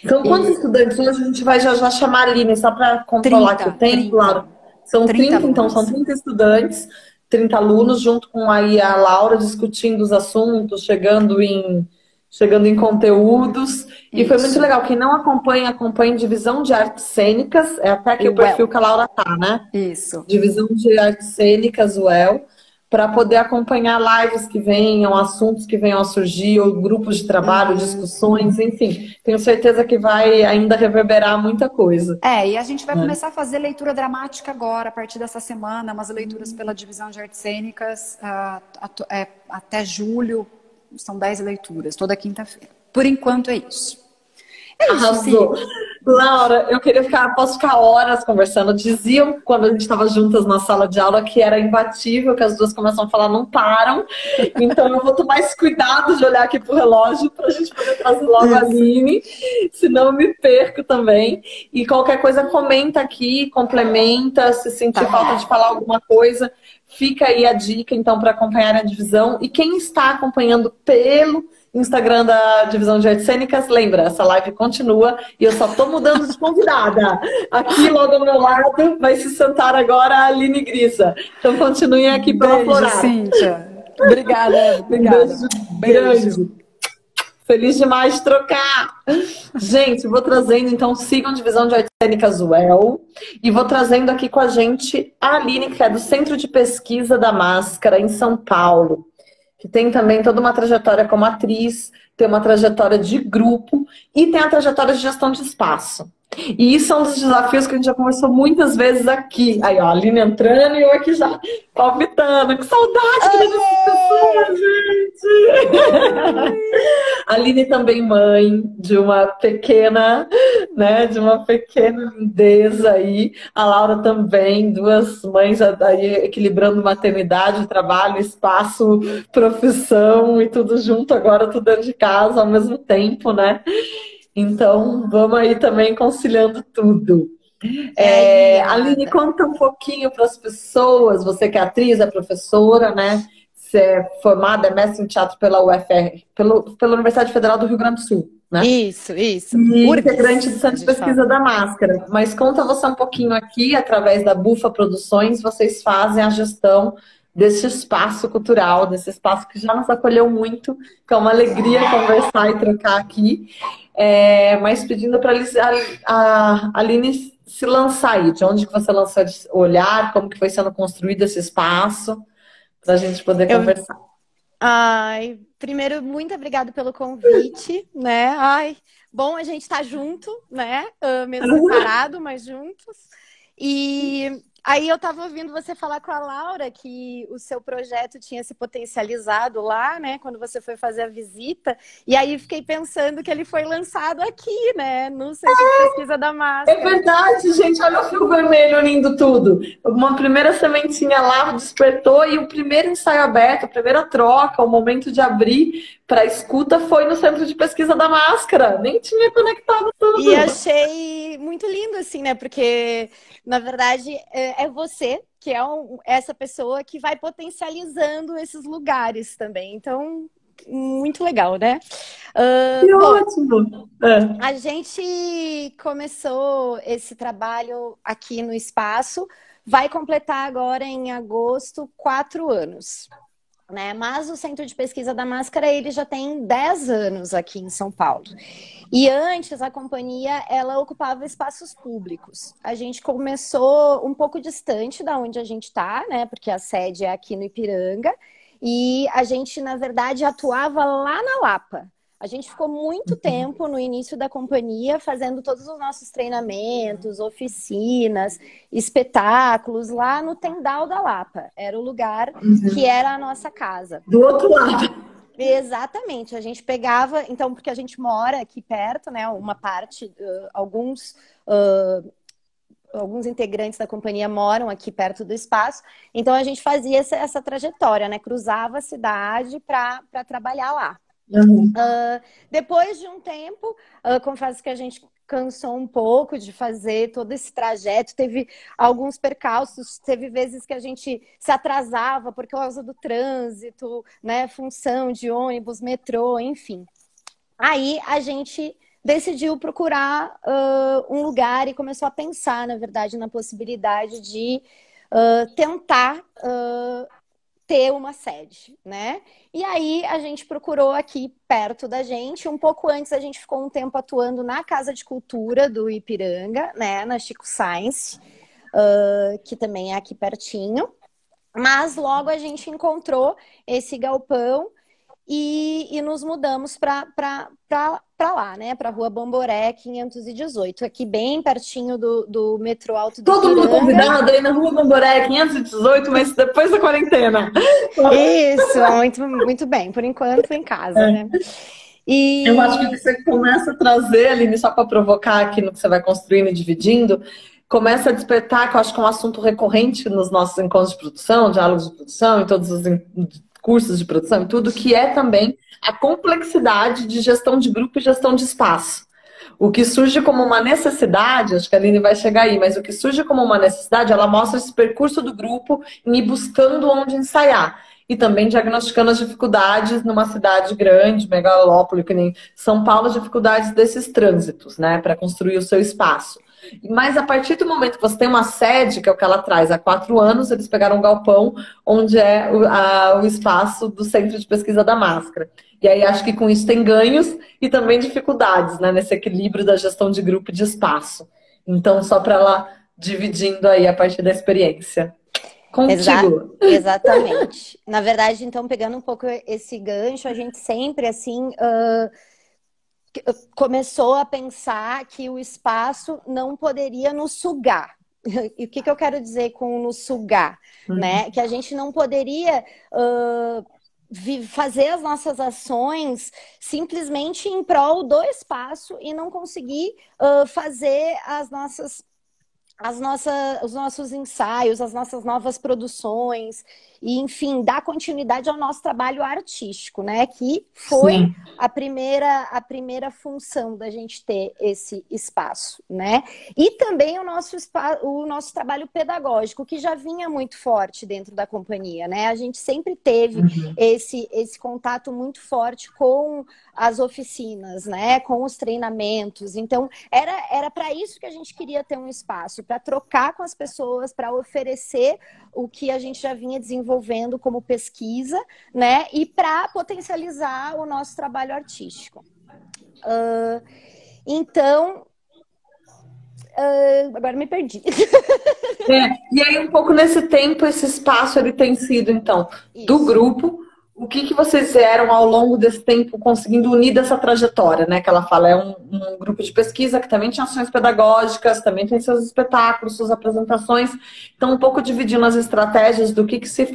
São quantos estudantes? Hoje a gente vai já chamar a Aline, só para controlar aqui o tempo, Laura. São 30 então, são 30 estudantes, 30 alunos, junto com aí a Laura, discutindo os assuntos, chegando em conteúdos. E foi muito legal. Quem não acompanha, acompanha Divisão de Artes Cênicas. É até aqui o perfil que a Laura tá, né? Isso. Divisão de Artes Cênicas, UEL, para poder acompanhar lives que venham, assuntos que venham a surgir, ou grupos de trabalho, discussões, enfim. Tenho certeza que vai ainda reverberar muita coisa. E a gente vai começar a fazer leitura dramática agora, a partir dessa semana, umas leituras pela Divisão de Artes Cênicas, até julho. São 10 leituras, toda quinta-feira. Por enquanto é isso. Arrasou. Laura, posso ficar horas conversando. Diziam, quando a gente estava juntas na sala de aula, que era imbatível, que as duas começam a falar, não param. Então eu vou tomar esse cuidado de olhar aqui pro relógio para a gente poder trazer logo a Aline, senão eu me perco também. E qualquer coisa, comenta aqui, complementa, se sentir falta de falar alguma coisa. Fica aí a dica, então, para acompanhar a divisão. E quem está acompanhando pelo Instagram da Divisão de Artes Cênicas, lembra, essa live continua e eu só tô mudando de convidada. Aqui, logo ao meu lado, vai se sentar agora a Aline Grisa. Então, continuem aqui pela Florada. Cíntia. Obrigada. Um beijo grande. Feliz demais de trocar. Gente, vou trazendo, então, sigam Divisão de Artes Cênicas UEL. E vou trazendo aqui com a gente a Aline, que é do Centro de Pesquisa da Máscara, em São Paulo. Que tem também toda uma trajetória como atriz, tem uma trajetória de grupo e tem a trajetória de gestão de espaço. E isso é um dos desafios que a gente já conversou muitas vezes aqui. Aí, ó, a Aline entrando e eu aqui já palpitando. Que saudade que dessas pessoas, gente! A Aline também mãe de uma pequena, né, de uma pequena lindeza aí. A Laura também, duas mães aí equilibrando maternidade, trabalho, espaço, profissão e tudo junto agora, tudo dentro de casa ao mesmo tempo, né? Então, vamos aí também conciliando tudo. Aline, conta um pouquinho para as pessoas, você que é atriz, é professora, né? Você é formada, é mestre em teatro pela UFR, pela Universidade Federal do Rio Grande do Sul, né? Isso. E integrante do Centro de Pesquisa da Máscara. Mas conta você um pouquinho aqui, através da Bufa Produções, vocês fazem a gestão desse espaço cultural, desse espaço que já nos acolheu muito, que é uma alegria conversar e trocar aqui. Mas pedindo para a Aline se lançar aí, de onde que você lançou o olhar, como que foi sendo construído esse espaço, para a gente poder conversar. Primeiro, muito obrigada pelo convite, né? Bom a gente estar junto, né? Mesmo separado, mas juntos. E aí eu estava ouvindo você falar com a Laura que o seu projeto tinha se potencializado lá, né? Quando você foi fazer a visita. E aí fiquei pensando que ele foi lançado aqui, né? No Centro de Pesquisa da Máscara. É verdade, gente. Olha o fio vermelho unindo tudo. Uma primeira sementinha lá despertou e o primeiro ensaio aberto, a primeira troca, o momento de abrir para a escuta foi no Centro de Pesquisa da Máscara. Nem tinha conectado tudo. E achei muito lindo, assim, né? Porque, na verdade, é você que é essa pessoa que vai potencializando esses lugares também. Então, muito legal, né? Que ótimo! A gente começou esse trabalho aqui no espaço, vai completar agora em agosto 4 anos. Né? Mas o Centro de Pesquisa da Máscara ele já tem 10 anos aqui em São Paulo. E antes a companhia ela ocupava espaços públicos. A gente começou um pouco distante da onde a gente está, né? Porque a sede é aqui no Ipiranga. E a gente, na verdade, atuava lá na Lapa. A gente ficou muito tempo no início da companhia fazendo todos os nossos treinamentos, oficinas, espetáculos lá no Tendal da Lapa. Era o lugar que era a nossa casa. Do outro lado. Exatamente. A gente pegava, então, porque a gente mora aqui perto, né? Uma parte, alguns integrantes da companhia moram aqui perto do espaço. Então a gente fazia essa trajetória, né? Cruzava a cidade para trabalhar lá. Depois de um tempo, confesso que a gente cansou um pouco de fazer todo esse trajeto. Teve alguns percalços, teve vezes que a gente se atrasava por causa do trânsito, né? Função de ônibus, metrô, enfim. Aí a gente decidiu procurar um lugar e começou a pensar, na verdade, na possibilidade de tentar ter uma sede, né? E aí a gente procurou aqui perto da gente. Um pouco antes a gente ficou um tempo atuando na Casa de Cultura do Ipiranga, né? Na Chico Science, que também é aqui pertinho. Mas logo a gente encontrou esse galpão e nos mudamos para lá, né? Para Rua Bamboré, 518, aqui bem pertinho do metrô Alto do Todo mundo Ipiranga. convidado aí na Rua Bamboré, 518, mas depois da quarentena. Isso, muito, muito bem. Por enquanto, em casa, né? E... Eu acho que você começa a trazer, Aline, só para provocar aqui no que você vai construindo e dividindo, começa a despertar, que eu acho que é um assunto recorrente nos nossos encontros de produção, diálogos de produção, em todos os cursos de produção e tudo, que é também a complexidade de gestão de grupo e gestão de espaço. O que surge como uma necessidade, acho que a Aline vai chegar aí, mas o que surge como uma necessidade, ela mostra esse percurso do grupo em ir buscando onde ensaiar. E também diagnosticando as dificuldades numa cidade grande, megalópole, que nem São Paulo, as dificuldades desses trânsitos, né, para construir o seu espaço. Mas a partir do momento que você tem uma sede, que é o que ela traz, há 4 anos, eles pegaram um galpão, onde é o espaço do Centro de Pesquisa da Máscara. E aí acho que com isso tem ganhos e também dificuldades, né, nesse equilíbrio da gestão de grupo e de espaço. Então, só para ela dividindo aí a partir da experiência. Contigo. Exatamente. Na verdade, então, pegando um pouco esse gancho, a gente sempre, assim, começou a pensar que o espaço não poderia nos sugar. E o que eu quero dizer com nos sugar? Né? Que a gente não poderia fazer as nossas ações simplesmente em prol do espaço e não conseguir fazer os nossos ensaios, as nossas novas produções e, enfim, dar continuidade ao nosso trabalho artístico, né? Que foi a primeira função da gente ter esse espaço, né? E também o nosso trabalho pedagógico, que já vinha muito forte dentro da companhia, né? A gente sempre teve esse contato muito forte com as oficinas, né? Com os treinamentos. Então, era para isso que a gente queria ter um espaço, para trocar com as pessoas, para oferecer o que a gente já vinha desenvolvendo como pesquisa, né? E para potencializar o nosso trabalho artístico. Então, agora me perdi. E aí, um pouco nesse tempo, esse espaço ele tem sido, então, do grupo. O que vocês fizeram ao longo desse tempo conseguindo unir dessa trajetória, né? Que ela fala, é um grupo de pesquisa que também tinha ações pedagógicas, também tem seus espetáculos, suas apresentações. Então, um pouco dividindo as estratégias do que se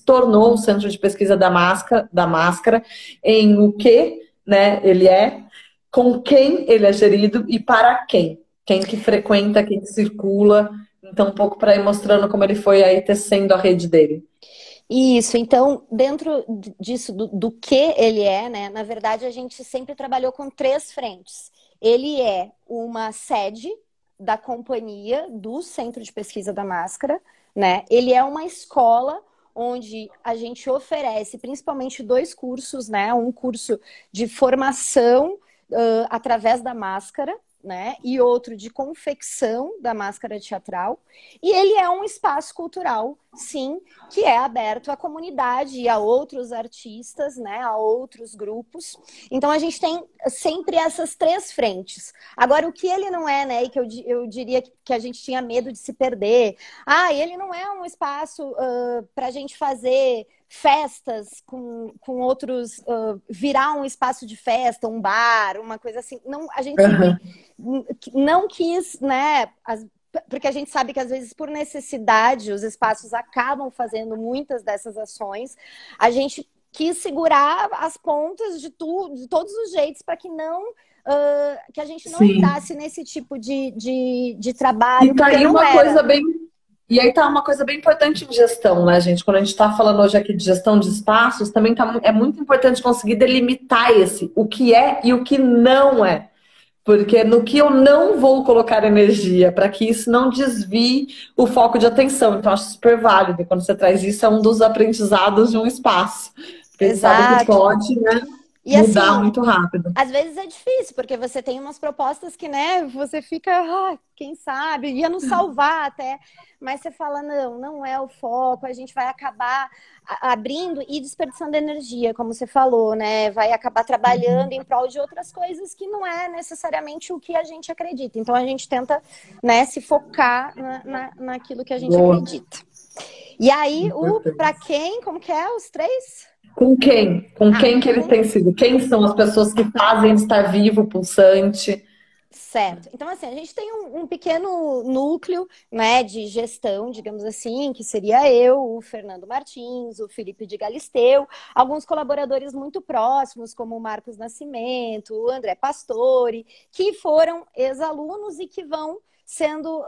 tornou o Centro de Pesquisa da Máscara, em o que, né, ele é, com quem ele é gerido e para quem. Quem que frequenta, quem que circula. Então, um pouco para ir mostrando como ele foi aí tecendo a rede dele. Isso, então, dentro disso, do que ele é, né? Na verdade, a gente sempre trabalhou com 3 frentes. Ele é uma sede da companhia do Centro de Pesquisa da Máscara, né? Ele é uma escola onde a gente oferece principalmente 2 cursos, né? Um curso de formação através da máscara, né? E outro de confecção da máscara teatral. E ele é um espaço cultural, sim, que é aberto à comunidade e a outros artistas, né? A outros grupos. Então a gente tem sempre essas 3 frentes. Agora, o que ele não é, né? E que eu diria que a gente tinha medo de se perder. Ele não é um espaço para a gente fazer festas com outros, virar um espaço de festa, um bar, uma coisa assim. Não, a gente não quis, né? Porque a gente sabe que às vezes por necessidade os espaços acabam fazendo muitas dessas ações. A gente quis segurar as pontas de todos os jeitos para que que a gente não entrasse nesse tipo de trabalho. E tá aí uma coisa bem... E aí tá uma coisa bem importante de gestão, né, gente? Quando a gente tá falando hoje aqui de gestão de espaços, também é muito importante conseguir delimitar o que é e o que não é. Porque no que eu não vou colocar energia, para que isso não desvie o foco de atenção. Então, acho super válido. Quando você traz isso, é um dos aprendizados de um espaço. Porque a gente sabe que Exato. pode, né, E mudar assim, muito rápido. às vezes é difícil, porque você tem umas propostas que, né, você fica, quem sabe, ia nos salvar até, mas você fala, não, não é o foco, a gente vai acabar abrindo e desperdiçando energia, como você falou, né, vai acabar trabalhando em prol de outras coisas que não é necessariamente o que a gente acredita. Então a gente tenta, né, se focar naquilo que a gente Boa. acredita. E aí, Importante. para quem, como que é, os três? Com quem? Com quem que eles com- têm sido? Quem são as pessoas que fazem estar vivo, pulsante? Certo. Então, assim, a gente tem um pequeno núcleo, né, de gestão, digamos assim, que seria eu, o Fernando Martins, o Felipe de Galisteu, alguns colaboradores muito próximos, como o Marcos Nascimento, o André Pastore, que foram ex-alunos e que vão sendo,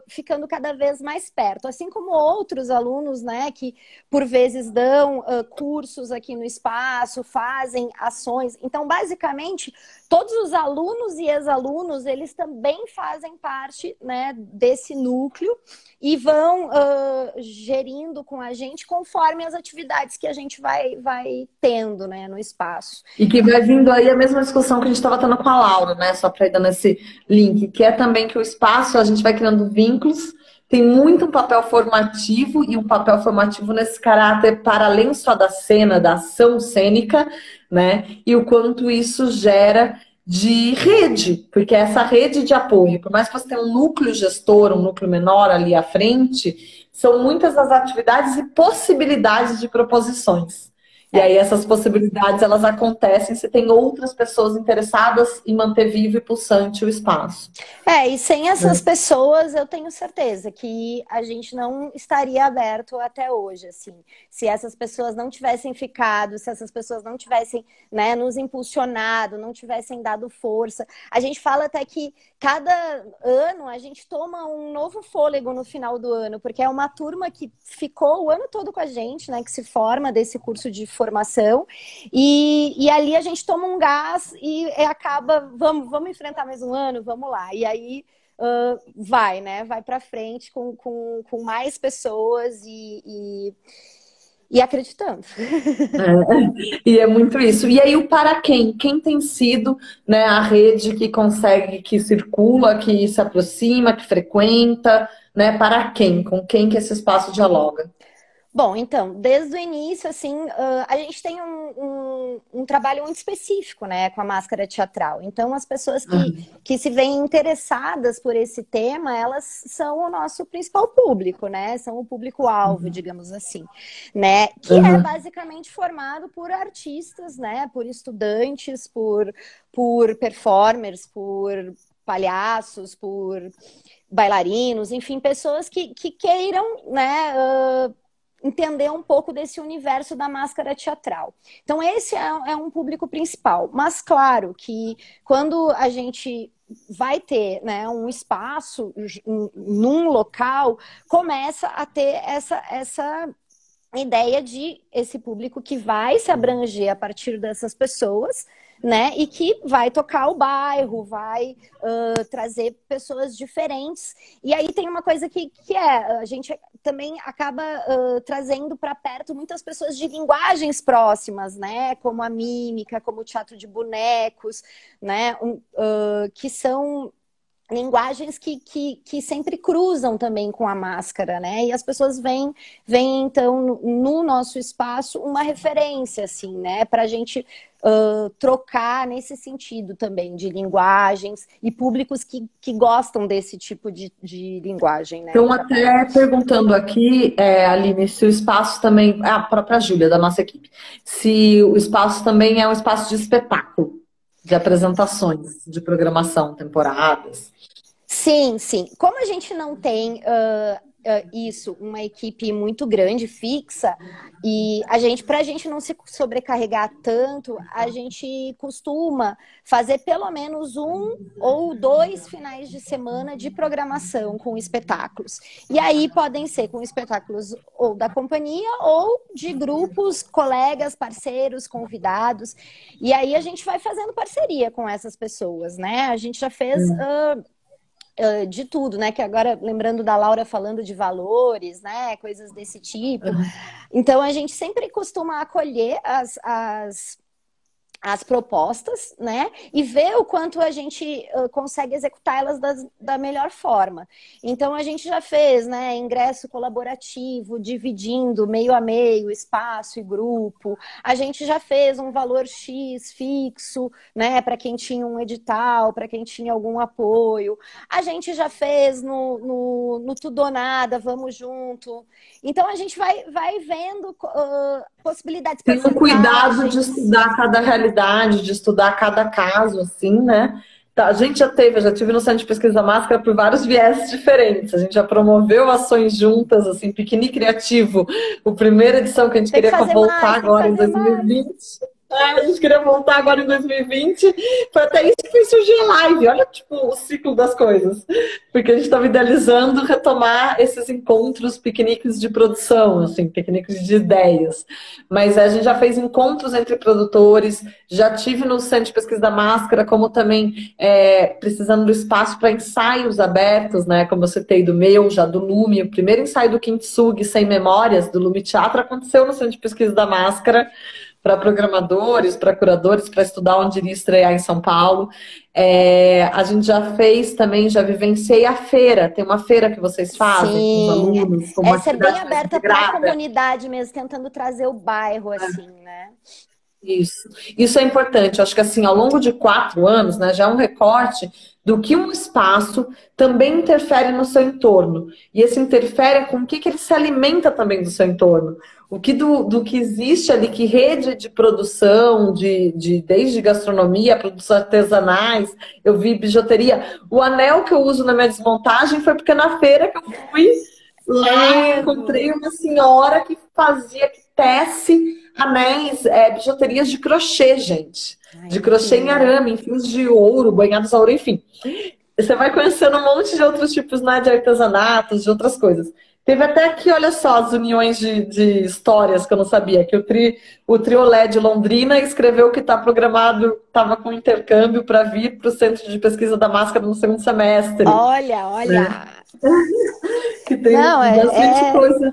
ficando cada vez mais perto. Assim como outros alunos, né, que por vezes dão cursos aqui no espaço, fazem ações. Então, basicamente, todos os alunos e ex-alunos, eles também fazem parte, né, desse núcleo e vão gerindo com a gente conforme as atividades que a gente vai tendo, né, no espaço. E que vai vindo aí a mesma discussão que a gente estava tendo com a Laura, né? Só para ir dando esse link, que é também que o espaço, a gente vai criando vínculos, tem muito um papel formativo e um papel formativo nesse caráter para além só da cena, da ação cênica, né? E o quanto isso gera de rede, porque essa rede de apoio, por mais que você tenha um núcleo gestor, um núcleo menor ali à frente, são muitas as atividades e possibilidades de proposições. E aí essas possibilidades, elas acontecem se tem outras pessoas interessadas em manter vivo e pulsante o espaço. E sem essas pessoas, eu tenho certeza que a gente não estaria aberto até hoje, assim. Se essas pessoas não tivessem ficado, se essas pessoas não tivessem, né, nos impulsionado, não tivessem dado força. A gente fala até que cada ano a gente toma um novo fôlego no final do ano, porque é uma turma que ficou o ano todo com a gente, né, que se forma desse curso de formação, e ali a gente toma um gás e acaba, vamos enfrentar mais um ano, vamos lá. E aí vai, né? Vai para frente com mais pessoas e acreditando. E é muito isso. E aí o para quem? Quem tem sido, né, a rede que consegue, que circula, que se aproxima, que frequenta, né? Para quem? Com quem que esse espaço dialoga? Bom, então, desde o início, assim, a gente tem um trabalho muito específico, né, com a máscara teatral. Então, as pessoas que se veem interessadas por esse tema, elas são o nosso principal público, né? São o público-alvo, digamos assim, né? Que é basicamente formado por artistas, né? Por estudantes, por performers, por palhaços, por bailarinos, enfim, pessoas que queiram, né? Entender um pouco desse universo da máscara teatral. Então, esse é um público principal. Mas, claro, que quando a gente vai ter, né, um espaço num local, começa a ter essa ideia de esse público que vai se abranger a partir dessas pessoas, né? E que vai tocar o bairro, vai trazer pessoas diferentes. E aí tem uma coisa que a gente também acaba trazendo para perto muitas pessoas de linguagens próximas, né? Como a mímica, como o teatro de bonecos, né? Que são linguagens que sempre cruzam também com a máscara, né? E as pessoas veem então, no nosso espaço, uma referência, assim, né? Para a gente trocar nesse sentido também, de linguagens e públicos que gostam desse tipo de linguagem, né? Então, até perguntando aqui, Aline, se o espaço também... A própria Júlia, da nossa equipe. Se o espaço também é um espaço de espetáculo, de apresentações, de programação, temporadas. Sim, sim. Como a gente não tem isso, uma equipe muito grande, fixa, e pra gente não se sobrecarregar tanto, a gente costuma fazer pelo menos 1 ou 2 finais de semana de programação com espetáculos. E aí podem ser com espetáculos ou da companhia ou de grupos, colegas, parceiros, convidados. E aí a gente vai fazendo parceria com essas pessoas, né? A gente já fez de tudo, né? Que agora, lembrando da Laura falando de valores, né? Coisas desse tipo. Então, a gente sempre costuma acolher as propostas, né? E ver o quanto a gente consegue executá-las da melhor forma. Então, a gente já fez, né, ingresso colaborativo, dividindo meio a meio, espaço e grupo. A gente já fez um valor X fixo, né, para quem tinha um edital, para quem tinha algum apoio. A gente já fez no Tudo ou Nada, Vamos Junto. Então, a gente vai vendo possibilidades. Tem um cuidado de estudar cada realidade, de estudar cada caso, assim, né? Tá, a gente já tive no Centro de Pesquisa Máscara por vários viés diferentes. A gente já promoveu ações juntas, assim, Piquenique Criativo, a primeira edição que a gente queria voltar agora em 2020. A gente queria voltar agora em 2020. Foi até isso que surgiu a live. Olha, tipo, o ciclo das coisas. Porque a gente estava idealizando retomar esses encontros, piqueniques de produção, assim, piqueniques de ideias. Mas a gente já fez encontros entre produtores, já tive no Centro de Pesquisa da Máscara, como também precisando do espaço para ensaios abertos, né? Como eu citei do meu, já do Lume. O primeiro ensaio do Kintsugi, Sem Memórias, do Lume Teatro, aconteceu no Centro de Pesquisa da Máscara, para programadores, para curadores, para estudar onde iria estrear em São Paulo. A gente já fez também, já vivenciei a feira. Tem uma feira que vocês fazem com os alunos. Com essa é bem aberta para a comunidade mesmo, tentando trazer o bairro, assim, né? Isso é importante. Eu acho que assim, ao longo de 4 anos, né, já é um recorte do que um espaço também interfere no seu entorno. E esse interfere com o que ele se alimenta também do seu entorno. O que do que existe ali, que rede de produção, desde gastronomia, produtos artesanais, eu vi bijuteria. O anel que eu uso na minha desmontagem foi porque na feira que eu fui lá, encontrei uma senhora que tece anéis, bijuterias de crochê, gente. De crochê em arame, em fios de ouro, banhados a ouro, enfim. Você vai conhecendo um monte de outros tipos, né, de artesanatos, de outras coisas. Teve até aqui, olha só, as uniões de histórias que eu não sabia, que o Triolé de Londrina escreveu que está programado, estava com intercâmbio para vir para o Centro de Pesquisa da Máscara no 2º semestre. Olha! Né? Que tem bastante coisa.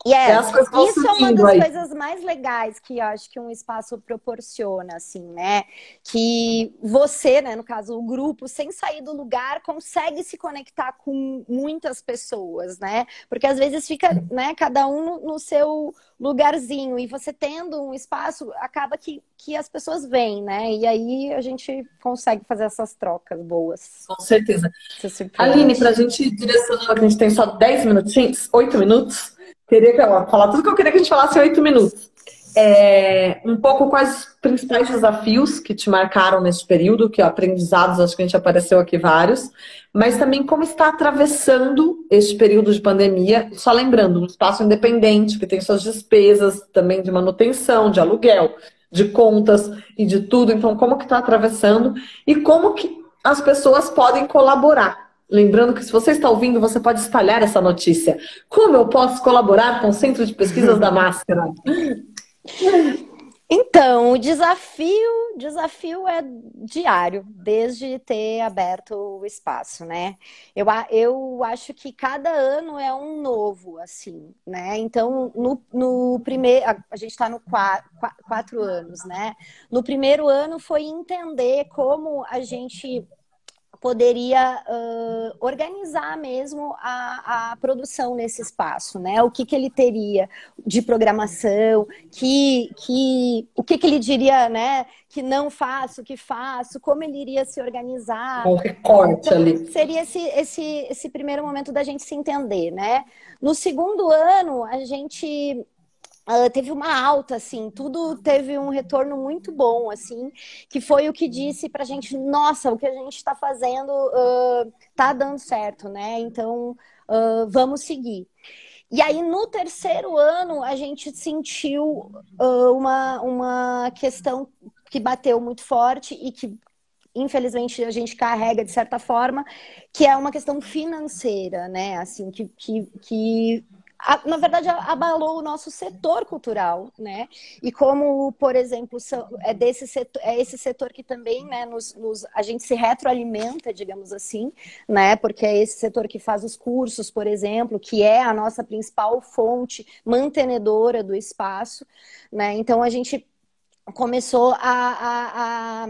Isso é uma das coisas mais legais que eu acho que um espaço proporciona, assim, né? Que você, né, no caso, o grupo, sem sair do lugar, consegue se conectar com muitas pessoas, né? Porque às vezes fica, né, cada um no seu lugarzinho, e você tendo um espaço, acaba que as pessoas vêm, né? E aí a gente consegue fazer essas trocas boas. Com certeza. Aline, pra gente direcionar, que a gente tem só 10 minutinhos, 8 minutos, queria falar tudo que eu queria que a gente falasse em 8 minutos. Um pouco quais os principais desafios que te marcaram nesse período, que aprendizados, acho que a gente apareceu aqui vários, mas também como está atravessando este período de pandemia, só lembrando, um espaço independente, que tem suas despesas também de manutenção, de aluguel, de contas e de tudo, então como que está atravessando e como que as pessoas podem colaborar. Lembrando que se você está ouvindo, você pode espalhar essa notícia. Como eu posso colaborar com o Centro de Pesquisas da Máscara? Então, o desafio é diário, desde ter aberto o espaço, né? Eu acho que cada ano é um novo, assim, né? Então, no primeiro... A gente está no 4 anos, né? No primeiro ano foi entender como a gente poderia organizar mesmo a produção nesse espaço, né? O que ele teria de programação, o que ele diria, né? Que não faço, que faço, como ele iria se organizar. Um recorte então, ali. Seria esse primeiro momento da gente se entender, né? No segundo ano, a gente... teve uma alta, assim, tudo teve um retorno muito bom, assim, que foi o que disse pra gente, nossa, o que a gente tá fazendo tá dando certo, né? Então, vamos seguir. E aí, no terceiro ano, a gente sentiu uma questão que bateu muito forte e que, infelizmente, a gente carrega de certa forma, que é uma questão financeira, né? Assim, na verdade, abalou o nosso setor cultural, né? E como, por exemplo, é esse setor que também, né, a gente se retroalimenta, digamos assim, né? Porque é esse setor que faz os cursos, por exemplo, que é a nossa principal fonte mantenedora do espaço, né? Então, a gente começou a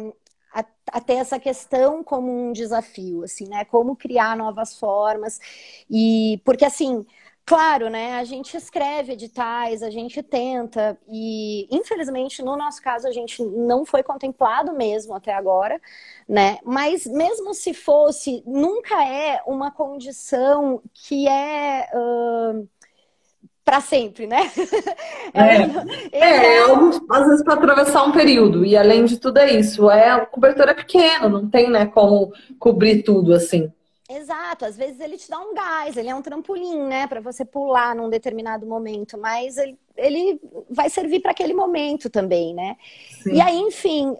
ter essa questão como um desafio, assim, né? Como criar novas formas. E porque, assim, claro, né? A gente escreve editais, a gente tenta, e infelizmente, no nosso caso, a gente não foi contemplado mesmo até agora, né? Mas mesmo se fosse, nunca é uma condição que é para sempre, né? Às vezes para atravessar um período, e além de tudo é isso, a cobertura é pequena, não tem, né, como cobrir tudo assim. Exato, às vezes ele te dá um gás, ele é um trampolim, né, para você pular num determinado momento, mas ele vai servir para aquele momento também, né? Sim. E aí, enfim,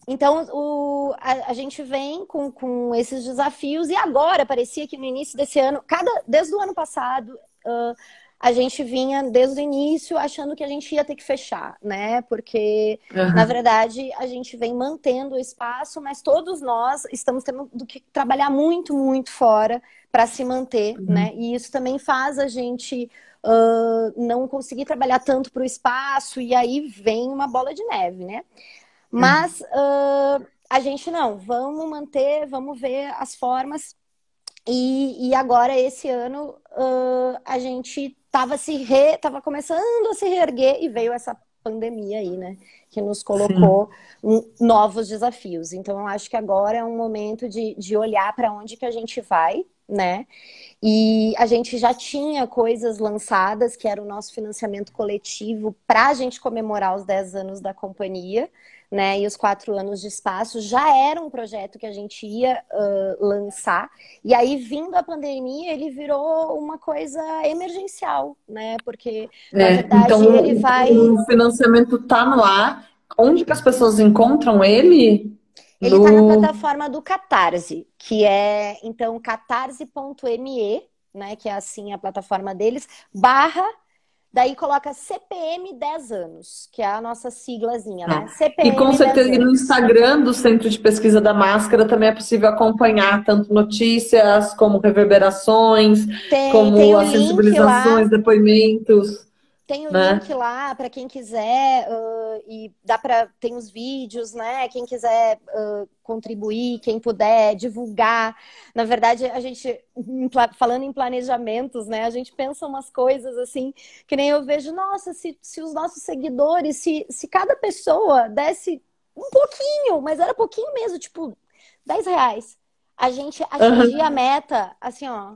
então a gente vem com esses desafios, e agora parecia que no início desse ano, desde o ano passado, a gente vinha desde o início achando que a gente ia ter que fechar, né? Porque, na verdade, a gente vem mantendo o espaço, mas todos nós estamos tendo que trabalhar muito, muito fora para se manter, né? E isso também faz a gente não conseguir trabalhar tanto para o espaço, e aí vem uma bola de neve, né? Mas a gente não, vamos manter, vamos ver as formas. E agora, esse ano, a gente tava começando a se reerguer, e veio essa pandemia aí, né? Que nos colocou novos desafios. Então, eu acho que agora é um momento de olhar para onde que a gente vai, né? E a gente já tinha coisas lançadas, que era o nosso financiamento coletivo, para a gente comemorar os 10 anos da companhia, né, e os 4 anos de espaço. Já era um projeto que a gente ia lançar, e aí, vindo a pandemia, ele virou uma coisa emergencial, né, porque, na verdade, então, ele vai... O financiamento tá no ar. Onde que as pessoas encontram ele? Ele tá na plataforma do Catarse, que é, então, catarse.me, né, que é assim a plataforma deles, daí coloca CPM 10 anos, que é a nossa siglazinha, né? CPM e com certeza 10 anos. No Instagram do Centro de Pesquisa da Máscara também é possível acompanhar tanto notícias, como reverberações, como as sensibilizações, depoimentos. Tem o link lá para quem quiser, e tem os vídeos, né? Quem quiser contribuir, quem puder divulgar. Na verdade, a gente, falando em planejamentos, né? A gente pensa umas coisas assim, que nem eu vejo, nossa, se os nossos seguidores, se cada pessoa desse um pouquinho, mas era pouquinho mesmo, tipo, R$10. A gente atingia a meta, assim, ó,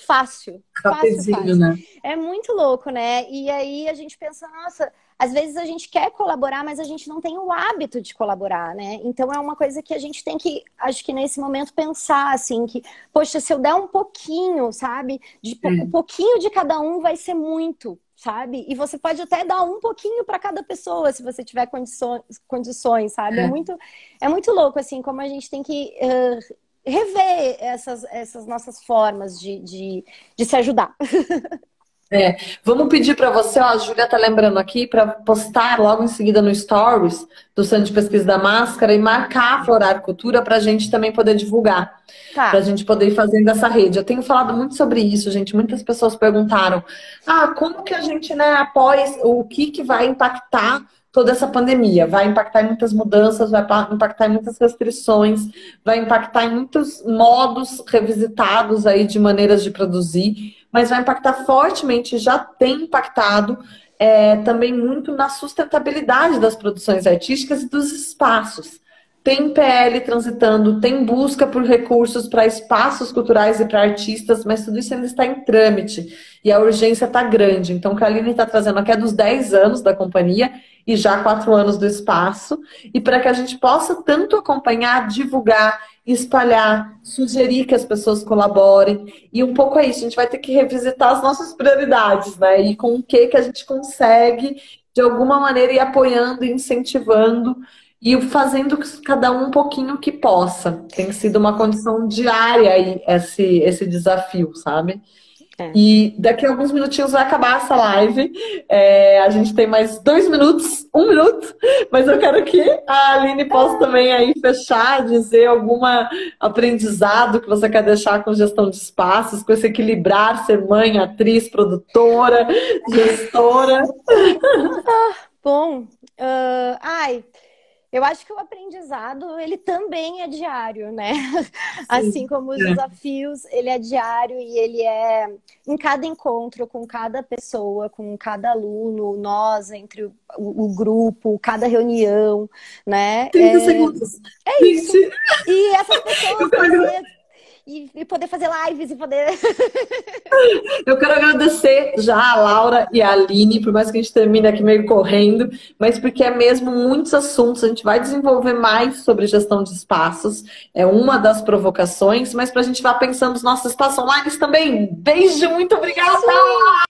fácil. Fácil. Né? É muito louco, né? E aí a gente pensa, nossa, às vezes a gente quer colaborar, mas a gente não tem o hábito de colaborar, né? Então é uma coisa que a gente tem que, acho que nesse momento, pensar, assim, que, poxa, se eu der um pouquinho, sabe? Um pouquinho de cada um vai ser muito, sabe? E você pode até dar um pouquinho para cada pessoa, se você tiver condições, sabe? É muito louco, assim, como a gente tem que... rever essas nossas formas de se ajudar. Vamos pedir para você, a Júlia tá lembrando aqui, para postar logo em seguida no Stories do Centro de Pesquisa da Máscara e marcar a Florar Cultura para a gente também poder divulgar, para a gente poder ir fazendo essa rede. Eu tenho falado muito sobre isso, gente. Muitas pessoas perguntaram, como que a gente, né, apoia, o que vai impactar toda essa pandemia? Vai impactar em muitas mudanças, vai impactar em muitas restrições, vai impactar em muitos modos revisitados aí de maneiras de produzir, mas vai impactar fortemente, já tem impactado também muito na sustentabilidade das produções artísticas e dos espaços. Tem PL transitando, tem busca por recursos para espaços culturais e para artistas, mas tudo isso ainda está em trâmite e a urgência está grande. Então, o que a Aline está trazendo aqui é dos 10 anos da companhia e já 4 anos do espaço, e para que a gente possa tanto acompanhar, divulgar, espalhar, sugerir que as pessoas colaborem. E um pouco é isso, a gente vai ter que revisitar as nossas prioridades, né? E com o que a gente consegue, de alguma maneira, ir apoiando, incentivando e fazendo cada um pouquinho que possa. Tem sido uma condição diária aí esse desafio, sabe? E daqui a alguns minutinhos vai acabar essa live. A gente tem mais 2 minutos, 1 minuto, mas eu quero que a Aline possa também aí fechar, dizer algum aprendizado que você quer deixar com gestão de espaços, com esse equilibrar, ser mãe, atriz, produtora, gestora. Bom, eu acho que o aprendizado, ele também é diário, né? Assim como os desafios, ele é diário e ele é em cada encontro, com cada pessoa, com cada aluno, nós, entre o grupo, cada reunião, né? 30 segundos. É isso. E essas pessoas... E poder fazer lives e poder... Eu quero agradecer já a Laura e a Aline, por mais que a gente termine aqui meio correndo, mas porque é mesmo muitos assuntos, a gente vai desenvolver mais sobre gestão de espaços, é uma das provocações, mas para a gente vá pensando nos nossos espaços online também. Beijo, muito obrigada!